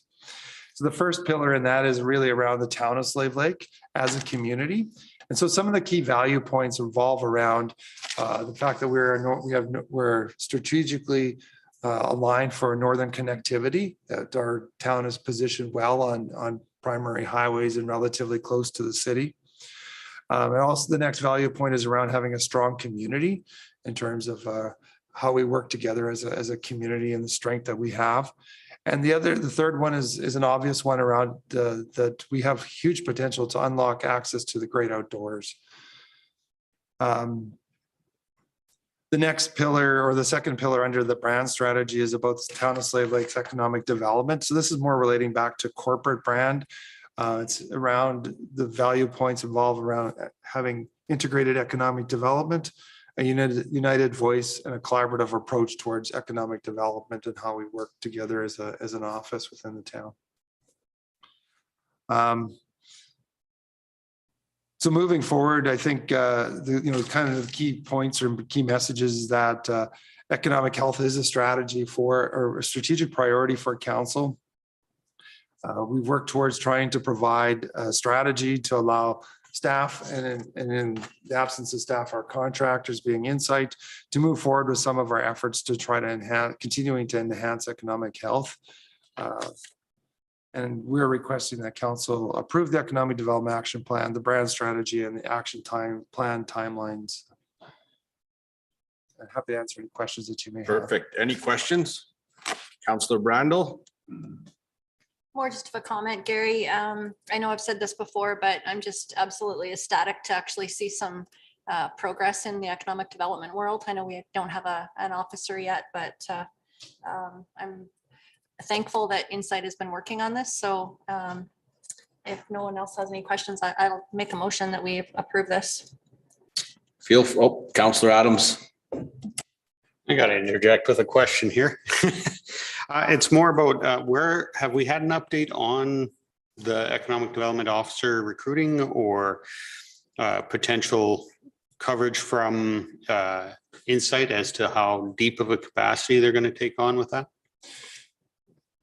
S6: So the first pillar in that is really around the town of Slave Lake as a community. And so some of the key value points revolve around the fact that we're strategically aligned for northern connectivity, that our town is positioned well on primary highways and relatively close to the city. And also the next value point is around having a strong community in terms of how we work together as a community and the strength that we have. And the third one is an obvious one around that we have huge potential to unlock access to the great outdoors. The next pillar, or the second pillar under the brand strategy, is about the town of Slave Lake's economic development. So this is more relating back to corporate brand. It's around the value points involved around having integrated economic development, a united voice, and a collaborative approach towards economic development and how we work together as an office within the town. So moving forward, I think kind of the key points or key messages is that economic health is a strategy or a strategic priority for council. We've worked towards trying to provide a strategy to allow staff and in the absence of staff, our contractors being Insight, to move forward with some of our efforts to try to continuing to enhance economic health. And we're requesting that council approve the economic development action plan, the brand strategy, and the action plan timelines. I'm happy to answer any questions that you may have.
S1: Perfect. Any questions? Councillor Brandel?
S4: More just of a comment, Gary. I know I've said this before, but I'm just absolutely ecstatic to actually see some progress in the economic development world. I know we don't have an officer yet, but I'm thankful that Insight has been working on this. So if no one else has any questions, I'll make a motion that we approve this.
S1: Councillor Adams.
S5: I got to interject with a question here. It's more about where have we had an update on the economic development officer recruiting or potential coverage from Insight as to how deep of a capacity they're going to take on with that?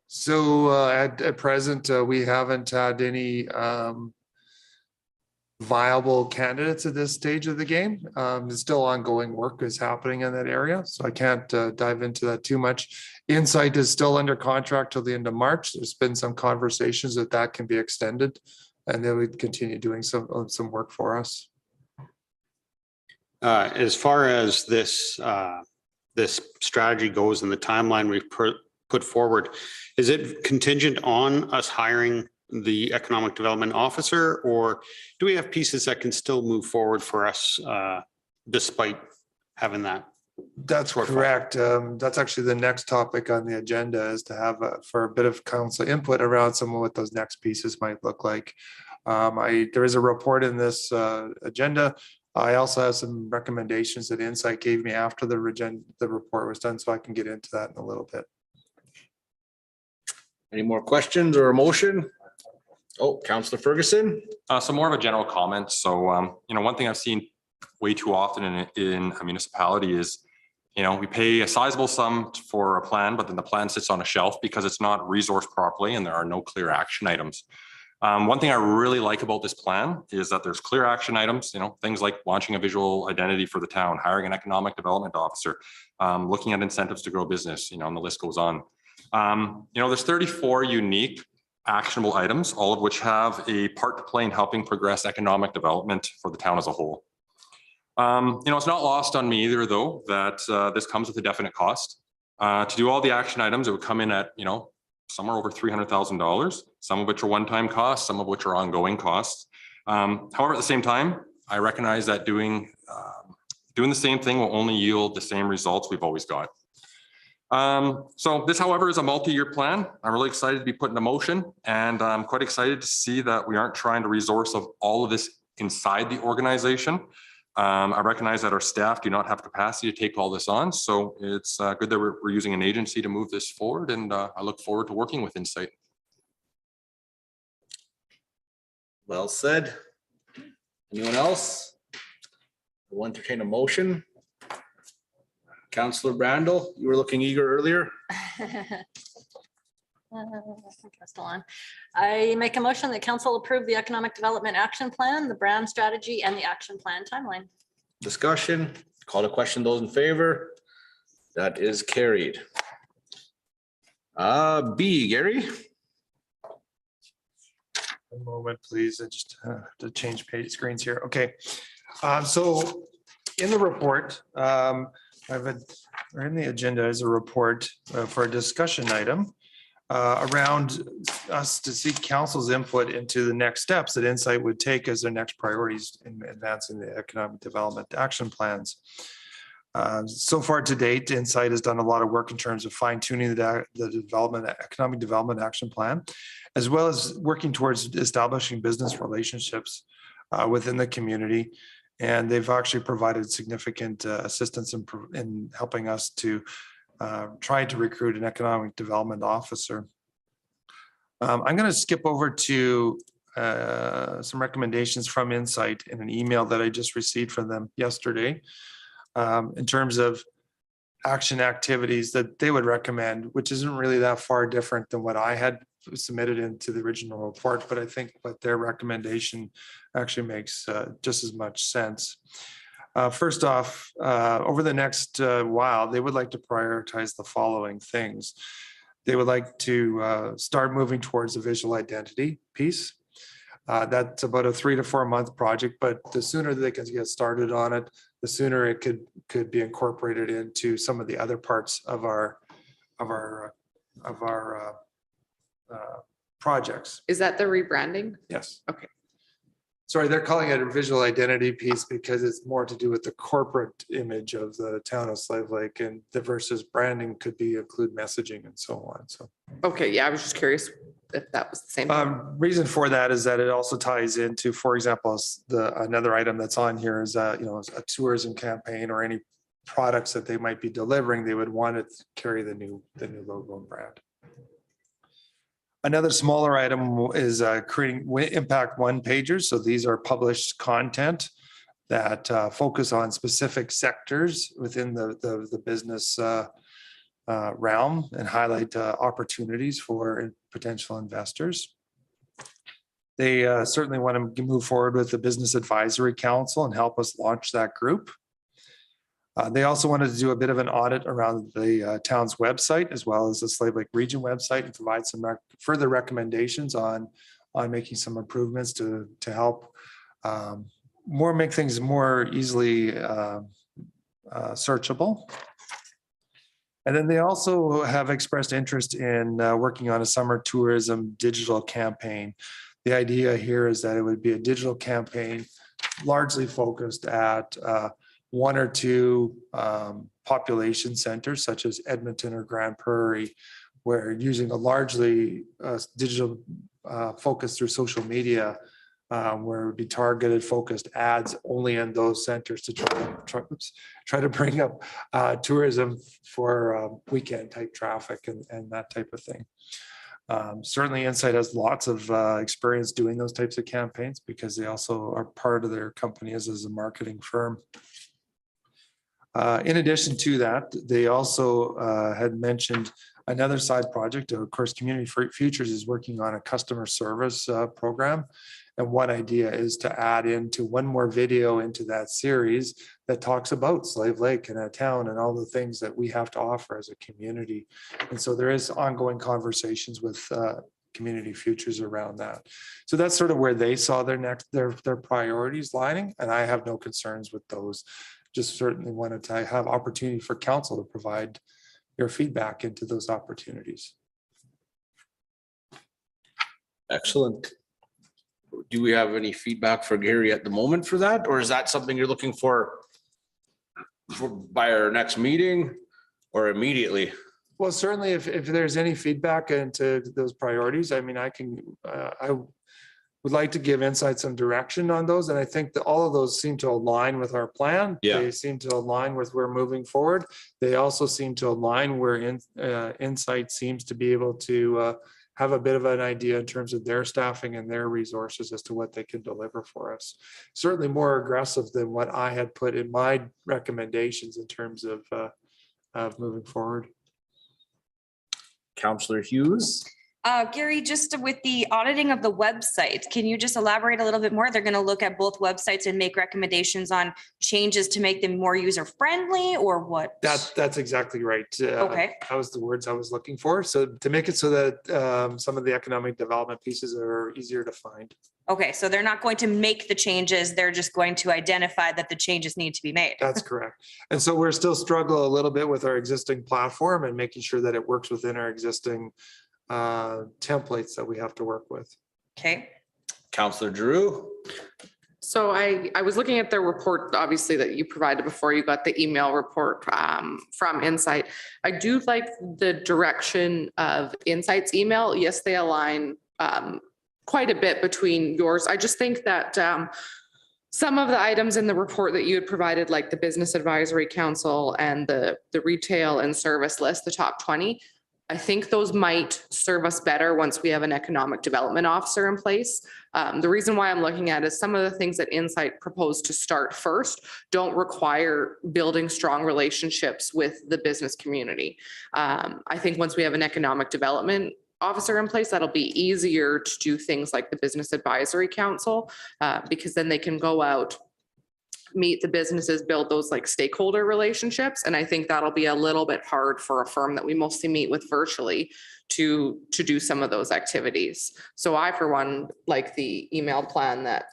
S6: So at present, we haven't had any viable candidates at this stage of the game. There's still ongoing work is happening in that area, so I can't dive into that too much. Insight is still under contract till the end of March. There's been some conversations that can be extended, and they would continue doing some work for us.
S5: As far as this strategy goes and the timeline we've put forward, is it contingent on us hiring the economic development officer, or do we have pieces that can still move forward for us despite having that?
S6: That's correct. That's actually the next topic on the agenda, is to have for a bit of council input around some of what those next pieces might look like. There is a report in this agenda. I also have some recommendations that Insight gave me after the report was done, so I can get into that in a little bit.
S1: Any more questions or a motion? Oh, Councillor Ferguson.
S2: So more of a general comment. So, one thing I've seen way too often in a municipality is, we pay a sizable sum for a plan, but then the plan sits on a shelf because it's not resourced properly and there are no clear action items. One thing I really like about this plan is that there's clear action items, things like launching a visual identity for the town, hiring an economic development officer, looking at incentives to grow business, and the list goes on. There's 34 unique actionable items, all of which have a part to play in helping progress economic development for the town as a whole. It's not lost on me either, though, that this comes with a definite cost. To do all the action items, it would come in at, somewhere over $300,000, some of which are one-time costs, some of which are ongoing costs. However, at the same time, I recognize that doing the same thing will only yield the same results we've always got. So this, however, is a multi-year plan. I'm really excited to be put into motion, and I'm quite excited to see that we aren't trying to resource of all of this inside the organization. I recognize that our staff do not have capacity to take all this on, so it's good that we're using an agency to move this forward, and I look forward to working with Insight.
S1: Well said. Anyone else? We'll entertain a motion. Councillor Brandel, you were looking eager earlier.
S4: I think I'm still on. I make a motion that council approve the economic development action plan, the brand strategy and the action plan timeline.
S1: Discussion, call to question, those in favor? That is carried. B, Gary?
S6: One moment, please. I just have to change page screens here. Okay. So in the report, or in the agenda is a report for a discussion item around us to seek council's input into the next steps that Insight would take as their next priorities in advancing the economic development action plans. So far to date, Insight has done a lot of work in terms of fine tuning the economic development action plan, as well as working towards establishing business relationships within the community. And they've actually provided significant assistance in helping us to try to recruit an economic development officer. I'm going to skip over to some recommendations from Insight in an email that I just received from them yesterday in terms of action activities that they would recommend, which isn't really that far different than what I had submitted into the original report, but I think what their recommendation actually makes just as much sense. First off, over the next while, they would like to prioritize the following things. They would like to start moving towards the visual identity piece. That's about a 3 to 4 month project, but the sooner they can get started on it, the sooner it could be incorporated into some of the other parts of our projects.
S7: Is that the rebranding?
S6: Yes.
S7: Okay.
S6: Sorry, they're calling it a visual identity piece because it's more to do with the corporate image of the town of Slave Lake, and the versus branding could be include messaging and so on. So,
S7: Okay, yeah, I was just curious if that was the same.
S6: reason for that is that it also ties into, for example, another item that's on here is a tourism campaign or any products that they might be delivering. They would want to carry the new logo and brand. Another smaller item is creating impact one pagers. So these are published content that focus on specific sectors within the business realm and highlight opportunities for potential investors. They certainly want to move forward with the Business Advisory Council and help us launch that group. They also wanted to do a bit of an audit around the town's website as well as the Slave Lake Region website and provide some further recommendations on making some improvements to help make things more easily searchable. And then they also have expressed interest in working on a summer tourism digital campaign. The idea here is that it would be a digital campaign largely focused at one or two population centers such as Edmonton or Grand Prairie, where using a largely digital focus through social media, where it would be targeted focused ads only in those centers to try to bring up tourism for weekend type traffic and that type of thing. Certainly Insight has lots of experience doing those types of campaigns because they also are part of their company as a marketing firm. In addition to that, they also had mentioned another side project. Of course, Community Futures is working on a customer service program. And one idea is to add into one more video into that series that talks about Slave Lake and a town and all the things that we have to offer as a community. And so there is ongoing conversations with Community Futures around that. So that's sort of where they saw their priorities lining. And I have no concerns with those. Just certainly wanted to have opportunity for council to provide your feedback into those opportunities.
S1: Excellent. Do we have any feedback for Gary at the moment for that? Or is that something you're looking for by our next meeting or immediately?
S6: Well, certainly if there's any feedback into those priorities, I mean, I would like to give Insight some direction on those. And I think that all of those seem to align with our plan.
S1: Yeah.
S6: They seem to align with where moving forward. They also seem to align where Insight seems to be able to have a bit of an idea in terms of their staffing and their resources as to what they can deliver for us. Certainly more aggressive than what I had put in my recommendations in terms of moving forward.
S1: Councillor Hughes?
S8: Gary, just with the auditing of the website, can you just elaborate a little bit more? They're going to look at both websites and make recommendations on changes to make them more user friendly or what?
S6: That's exactly right.
S8: Okay.
S6: That was the words I was looking for. So to make it so that some of the economic development pieces are easier to find.
S8: Okay, so they're not going to make the changes. They're just going to identify that the changes need to be made.
S6: That's correct. And so we're still struggling a little bit with our existing platform and making sure that it works within our existing templates that we have to work with.
S8: Okay.
S9: Counselor Drew.
S7: So I was looking at the report, obviously, that you provided before you got the email report from Insight. I do like the direction of Insight's email. Yes, they align quite a bit between yours. I just think that some of the items in the report that you had provided, like the Business Advisory Council and the retail and service list, the top 20, I think those might serve us better once we have an economic development officer in place. The reason why I'm looking at is some of the things that Insight proposed to start first don't require building strong relationships with the business community. I think once we have an economic development officer in place, that'll be easier to do things like the Business Advisory Council, because then they can go out, meet the businesses, build those like stakeholder relationships. And I think that'll be a little bit hard for a firm that we mostly meet with virtually to do some of those activities. So I, for one, like the email plan that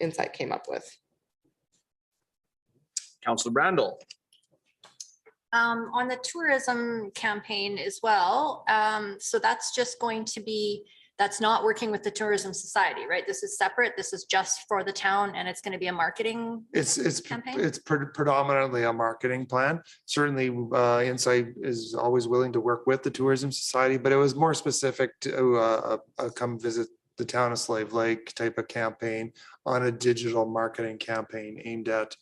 S7: Insight came up with.
S9: Counselor Brandel.
S4: On the tourism campaign as well. So that's just going to be, that's not working with the Tourism Society, right? This is separate. This is just for the town and it's going to be a marketing.
S6: It's
S4: campaign?
S6: predominantly a marketing plan. Certainly, Insight is always willing to work with the Tourism Society, but it was more specific to a come visit the town of Slave Lake type of campaign on a digital marketing campaign aimed at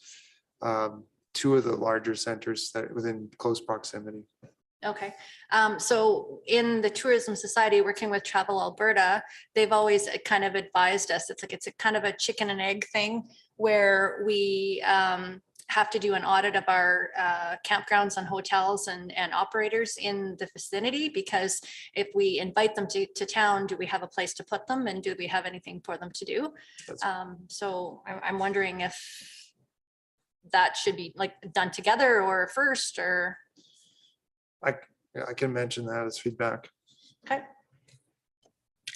S6: two of the larger centers that within close proximity.
S4: Okay. So in the Tourism Society, working with Travel Alberta, they've always kind of advised us, it's like, it's a kind of a chicken and egg thing where we have to do an audit of our campgrounds and hotels and operators in the vicinity, because if we invite them to town, do we have a place to put them and do we have anything for them to do? So I'm wondering if that should be like done together or first, or.
S6: I can mention that as feedback.
S4: Okay.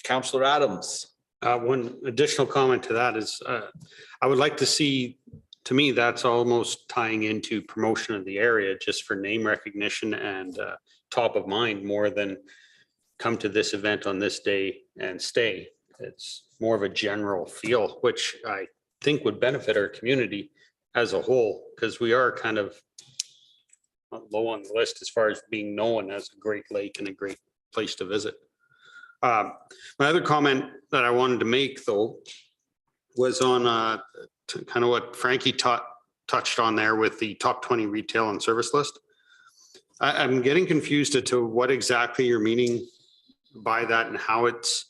S9: Counselor Adams.
S5: One additional comment to that is I would like to see, to me, that's almost tying into promotion of the area just for name recognition and top of mind more than come to this event on this day and stay. It's more of a general feel, which I think would benefit our community as a whole, because we are kind of low on the list as far as being known as a great lake and a great place to visit. My other comment that I wanted to make, though, was on kind of what Frankie touched on there with the top 20 retail and service list. I'm getting confused as to what exactly you're meaning by that and how it's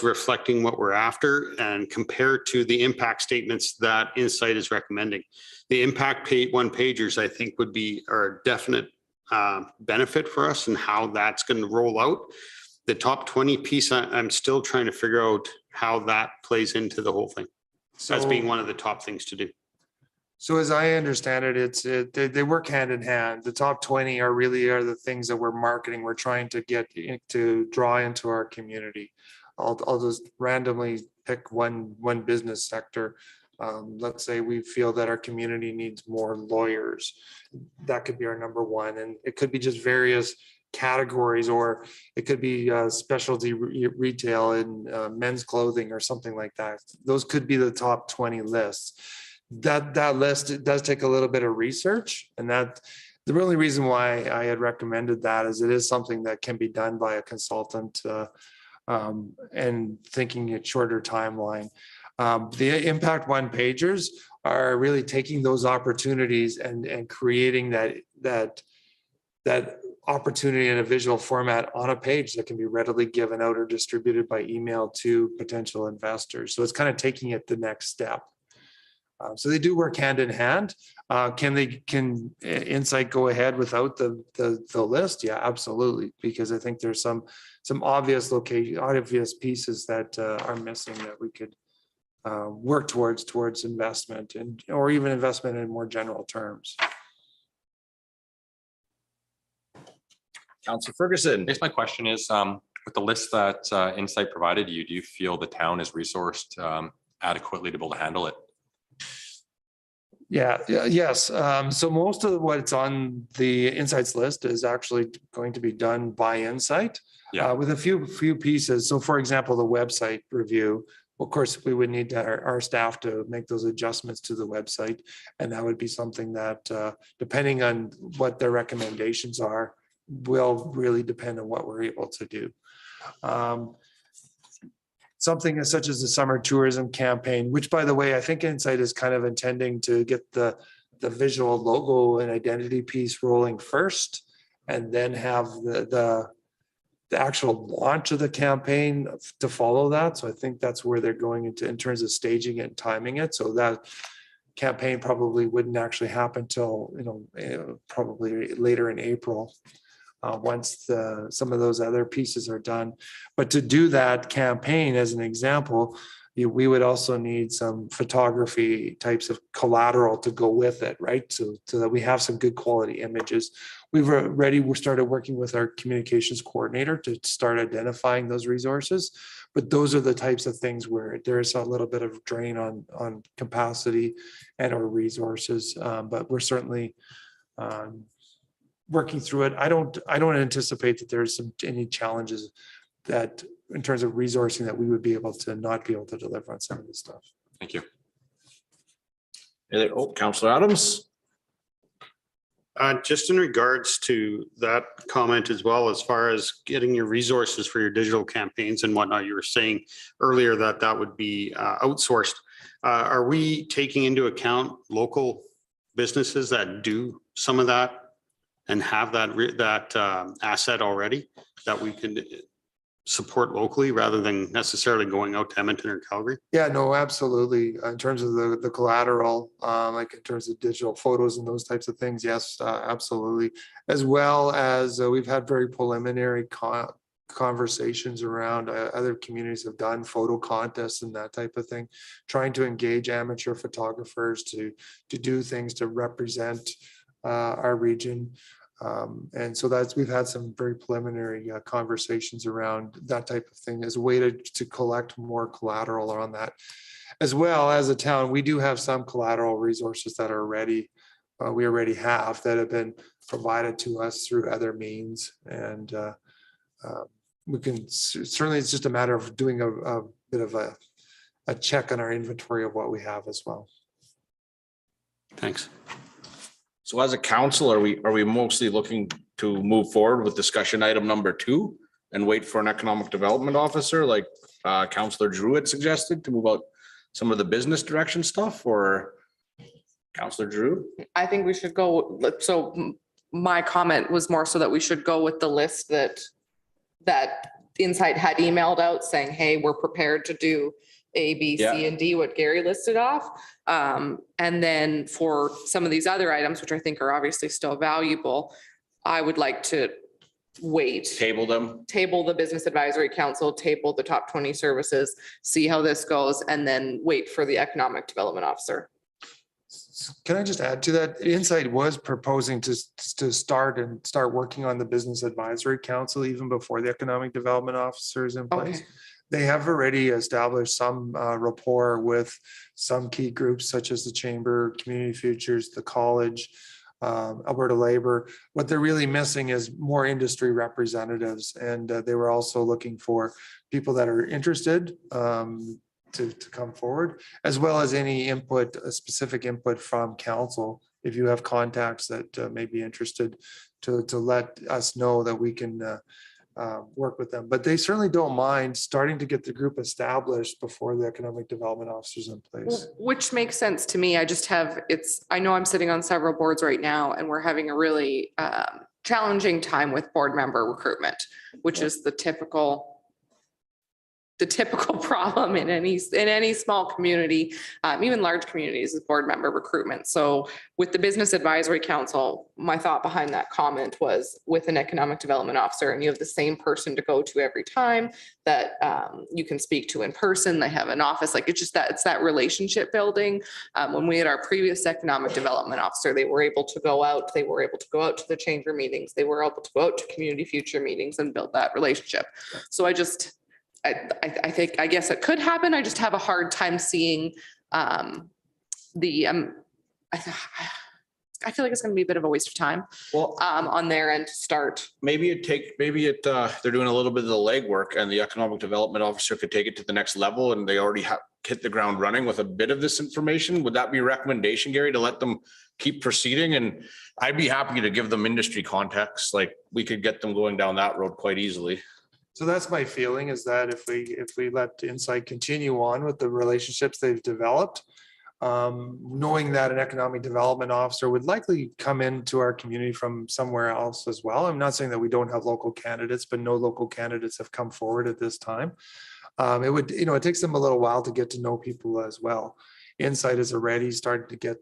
S5: reflecting what we're after, and compared to the impact statements that Insight is recommending. The impact one pagers, I think, would be a definite benefit for us and how that's going to roll out. The top 20 piece, I'm still trying to figure out how that plays into the whole thing as being one of the top things to do.
S6: So as I understand it, they work hand in hand. The top 20 are the things that we're marketing. We're trying to get to draw into our community. I'll just randomly pick one business sector. Let's say we feel that our community needs more lawyers. That could be our number one. And it could be just various categories, or it could be specialty retail and men's clothing or something like that. Those could be the top 20 lists. That list, it does take a little bit of research, and that the only reason why I had recommended that is it is something that can be done by a consultant and thinking a shorter timeline. The impact one pagers are really taking those opportunities and creating that opportunity in a visual format on a page that can be readily given out or distributed by email to potential investors. So it's kind of taking it the next step. So they do work hand in hand. Can Insight go ahead without the list? Yeah, absolutely. Because I think there's some obvious pieces that are missing that we could work towards investment or even investment in more general terms.
S9: Counselor Ferguson.
S2: I guess my question is, with the list that Insight provided you, do you feel the town is resourced adequately to be able to handle it?
S6: Yes. So most of what's on the Insights list is actually going to be done by Insight.
S2: Yeah.
S6: With a few pieces. So for example, the website review, of course, we would need our staff to make those adjustments to the website. And that would be something that, depending on what their recommendations are, will really depend on what we're able to do. Something such as the summer tourism campaign, which by the way, I think Insight is kind of intending to get the visual logo and identity piece rolling first, and then have the actual launch of the campaign to follow that. So I think that's where they're going into in terms of staging it and timing it. So that campaign probably wouldn't actually happen till, probably later in April. Once some of those other pieces are done. But to do that campaign, as an example, we would also need some photography types of collateral to go with it, right? So that we have some good quality images. We started working with our communications coordinator to start identifying those resources. But those are the types of things where there's a little bit of drain on capacity and our resources. But we're certainly working through it. I don't anticipate that there's any challenges that in terms of resourcing that we would be able to not be able to deliver on some of this stuff.
S2: Thank you.
S1: Counselor Adams.
S5: Just in regards to that comment as well, as far as getting your resources for your digital campaigns and whatnot, you were saying earlier that would be outsourced. Are we taking into account local businesses that do some of that and have that asset already that we can support locally rather than necessarily going out to Edmonton or Calgary?
S6: Yeah, no, absolutely. In terms of the collateral, like in terms of digital photos and those types of things, yes, absolutely. As well as we've had very preliminary conversations around other communities have done photo contests and that type of thing, trying to engage amateur photographers to do things to represent our region. And so we've had some very preliminary conversations around that type of thing as a way to collect more collateral on that. As well as a town, we do have some collateral resources that are ready. We already have that have been provided to us through other means. And we can certainly, it's just a matter of doing a bit of a check on our inventory of what we have as well.
S5: Thanks.
S1: So as a council, are we mostly looking to move forward with discussion item number 2 and wait for an economic development officer like Councillor Drew had suggested to move out some of the business direction stuff, or Councillor Drew?
S7: I think we should go, so my comment was more so that we should go with the list that Insight had emailed out saying, hey, we're prepared to do A, B, C, and D, what Gary listed off. And then for some of these other items, which I think are obviously still valuable, I would like to
S1: Table them.
S7: table the Business Advisory Council, table the top 20 services, see how this goes, and then wait for the Economic Development Officer.
S6: Can I just add to that? Insight was proposing to start working on the Business Advisory Council even before the Economic Development Officer is in place.
S7: Okay.
S6: They have already established some rapport with some key groups such as the Chamber, Community Futures, the college, Alberta Labor. What they're really missing is more industry representatives. And they were also looking for people that are interested to come forward, as well as any input, specific input from council. If you have contacts that may be interested to let us know that we can work with them. But they certainly don't mind starting to get the group established before the economic development officers in place.
S7: Which makes sense to me. I just have, I know I'm sitting on several boards right now and we're having a really challenging time with board member recruitment, which is the typical the typical problem in any small community, even large communities, is board member recruitment. So with the Business Advisory Council, my thought behind that comment was with an economic development officer and you have the same person to go to every time that you can speak to in person, they have an office, like it's that relationship building. When we had our previous economic development officer, they were able to go out to the chamber meetings, they were able to go out to community future meetings and build that relationship. So I think, I guess it could happen. I just have a hard time seeing I feel like it's going to be a bit of a waste of time
S1: Well,
S7: on their end to start.
S1: they're doing a little bit of the legwork and the economic development officer could take it to the next level and they already have hit the ground running with a bit of this information. Would that be a recommendation, Gary, to let them keep proceeding? And I'd be happy to give them industry context. Like we could get them going down that road quite easily.
S6: So that's my feeling, is that if we let Insight continue on with the relationships they've developed, knowing that an economic development officer would likely come into our community from somewhere else as well. I'm not saying that we don't have local candidates, but no local candidates have come forward at this time. It takes them a little while to get to know people as well. Insight is already starting to get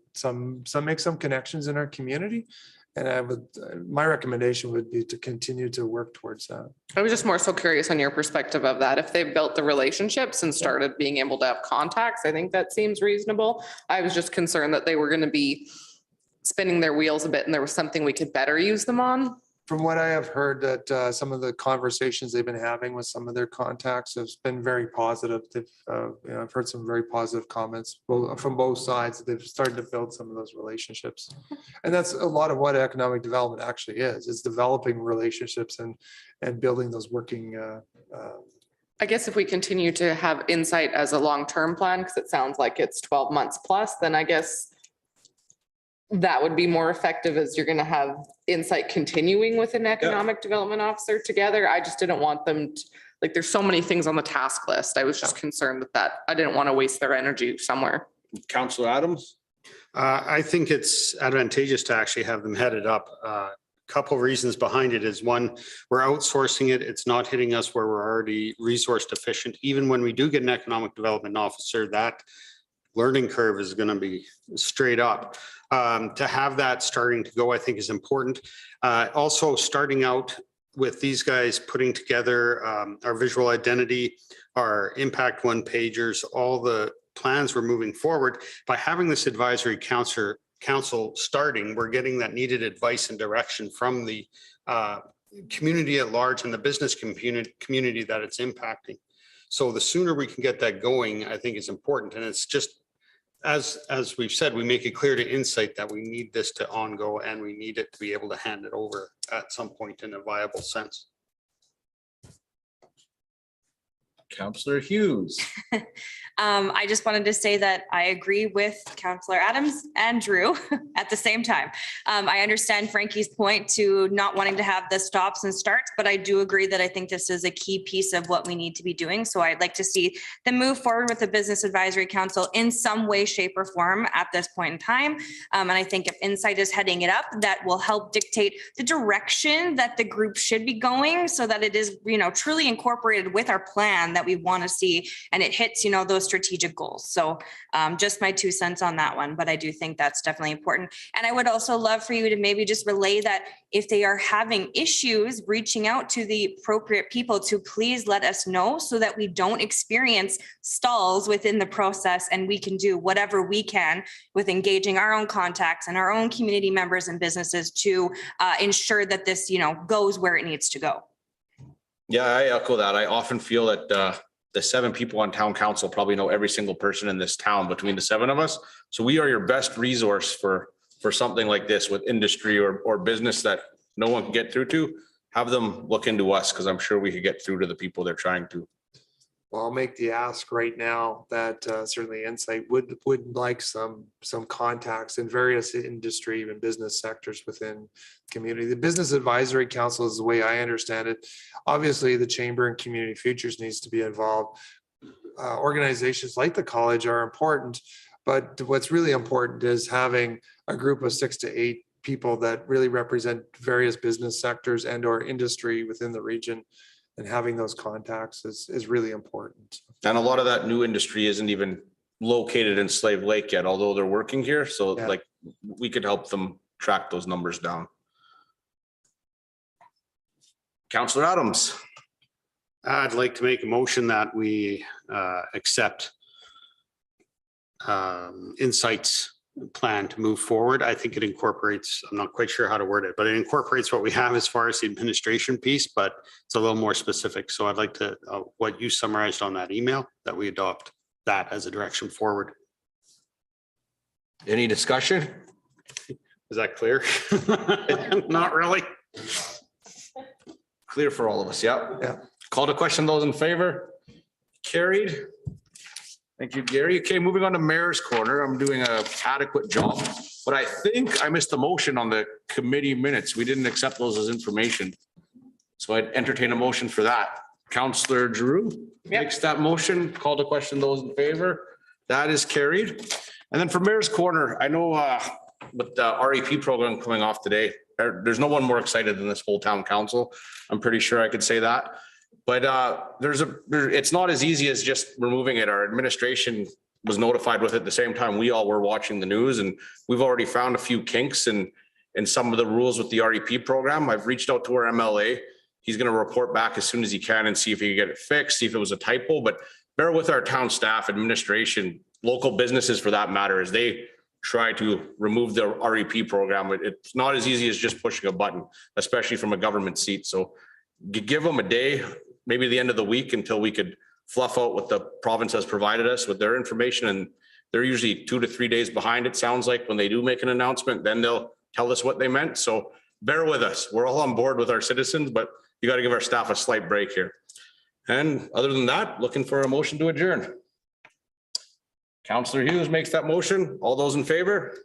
S6: make some connections in our community. And my recommendation would be to continue to work towards that.
S7: I was just more so curious on your perspective of that. If they've built the relationships and started being able to have contacts, I think that seems reasonable. I was just concerned that they were going to be spinning their wheels a bit and there was something we could better use them on.
S6: From what I have heard, that some of the conversations they've been having with some of their contacts has been very positive. I've heard some very positive comments from both sides. They've started to build some of those relationships. And that's a lot of what economic development actually is developing relationships and building those working.
S7: I guess if we continue to have Insight as a long-term plan, because it sounds like it's 12 months plus, then I guess that would be more effective, as you're going to have Insight continuing with an economic development officer together. I just didn't want them to, like, there's so many things on the task list. I was just concerned with that. I didn't want to waste their energy somewhere.
S1: Councillor Adams?
S5: I think it's advantageous to actually have them headed up. Couple of reasons behind it is, one, we're outsourcing it. It's not hitting us where we're already resource deficient. Even when we do get an economic development officer, that learning curve is going to be straight up. To have that starting to go, I think, is important. Also, starting out with these guys putting together our visual identity, our impact one pagers, all the plans we're moving forward. By having this advisory council starting, we're getting that needed advice and direction from the community at large and the business community that it's impacting. So the sooner we can get that going, I think is important. And it's just, as we've said, we make it clear to Insight that we need this to ongo and we need it to be able to hand it over at some point in a viable sense.
S9: Councillor Hughes.
S8: I just wanted to say that I agree with Councillor Adams and Drew at the same time. I understand Frankie's point to not wanting to have the stops and starts, but I do agree that I think this is a key piece of what we need to be doing. So I'd like to see them move forward with the Business Advisory Council in some way, shape, or form at this point in time. And I think if Insight is heading it up, that will help dictate the direction that the group should be going, so that it is, truly incorporated with our plan that we want to see, and it hits, those strategic goals. So just my 2 cents on that one, but I do think that's definitely important. And I would also love for you to maybe just relay that if they are having issues reaching out to the appropriate people, to please let us know, so that we don't experience stalls within the process, and we can do whatever we can with engaging our own contacts and our own community members and businesses to ensure that this, goes where it needs to go.
S1: Yeah, I echo that. I often feel that the 7 people on town council probably know every single person in this town between the 7 of us. So we are your best resource for something like this with industry or business that no one can get through to. Have them look into us, because I'm sure we could get through to the people they're trying to.
S6: Well, I'll make the ask right now that certainly Insight would like some contacts in various industry and business sectors within the community. The Business Advisory Council is the way I understand it. Obviously, the Chamber and Community Futures needs to be involved. Organizations like the college are important, but what's really important is having a group of 6 to 8 people that really represent various business sectors and or industry within the region and having those contacts is really important.
S1: And a lot of that new industry isn't even located in Slave Lake yet, although they're working here. So
S6: Yeah.
S1: like, we could help them track those numbers down. Counselor Adams.
S5: I'd like to make a motion that we accept Insight's plan to move forward. I think it incorporates, I'm not quite sure how to word it, but it incorporates what we have as far as the administration piece, but it's a little more specific. So I'd like to, what you summarized on that email, that we adopt that as a direction forward.
S1: Any discussion?
S5: Is that clear? Not really.
S1: Clear for all of us, yeah?
S6: Yeah.
S1: Call to question, those in favor? Carried. Thank you, Gary. Okay, moving on to Mayor's Corner. I'm doing a adequate job, but I think I missed a motion on the committee minutes. We didn't accept those as information. So I'd entertain a motion for that. Counselor Giroux makes that motion. Call to question, those in favor? That is carried. And then for Mayor's Corner, I know with the REP program coming off today, there's no one more excited than this whole town council. I'm pretty sure I could say that. But it's not as easy as just removing it. Our administration was notified with it at the same time we all were watching the news, and we've already found a few kinks in some of the rules with the REP program. I've reached out to our MLA. He's going to report back as soon as he can and see if he can get it fixed, see if it was a typo. But bear with our town staff, administration, local businesses for that matter, as they try to remove the REP program. It's not as easy as just pushing a button, especially from a government seat. So give them a day, maybe the end of the week, until we could fluff out what the province has provided us with their information. And they're usually 2 to 3 days behind, it sounds like, when they do make an announcement, then they'll tell us what they meant. So bear with us. We're all on board with our citizens, but you got to give our staff a slight break here. And other than that, looking for a motion to adjourn. Counselor Hughes makes that motion. All those in favor?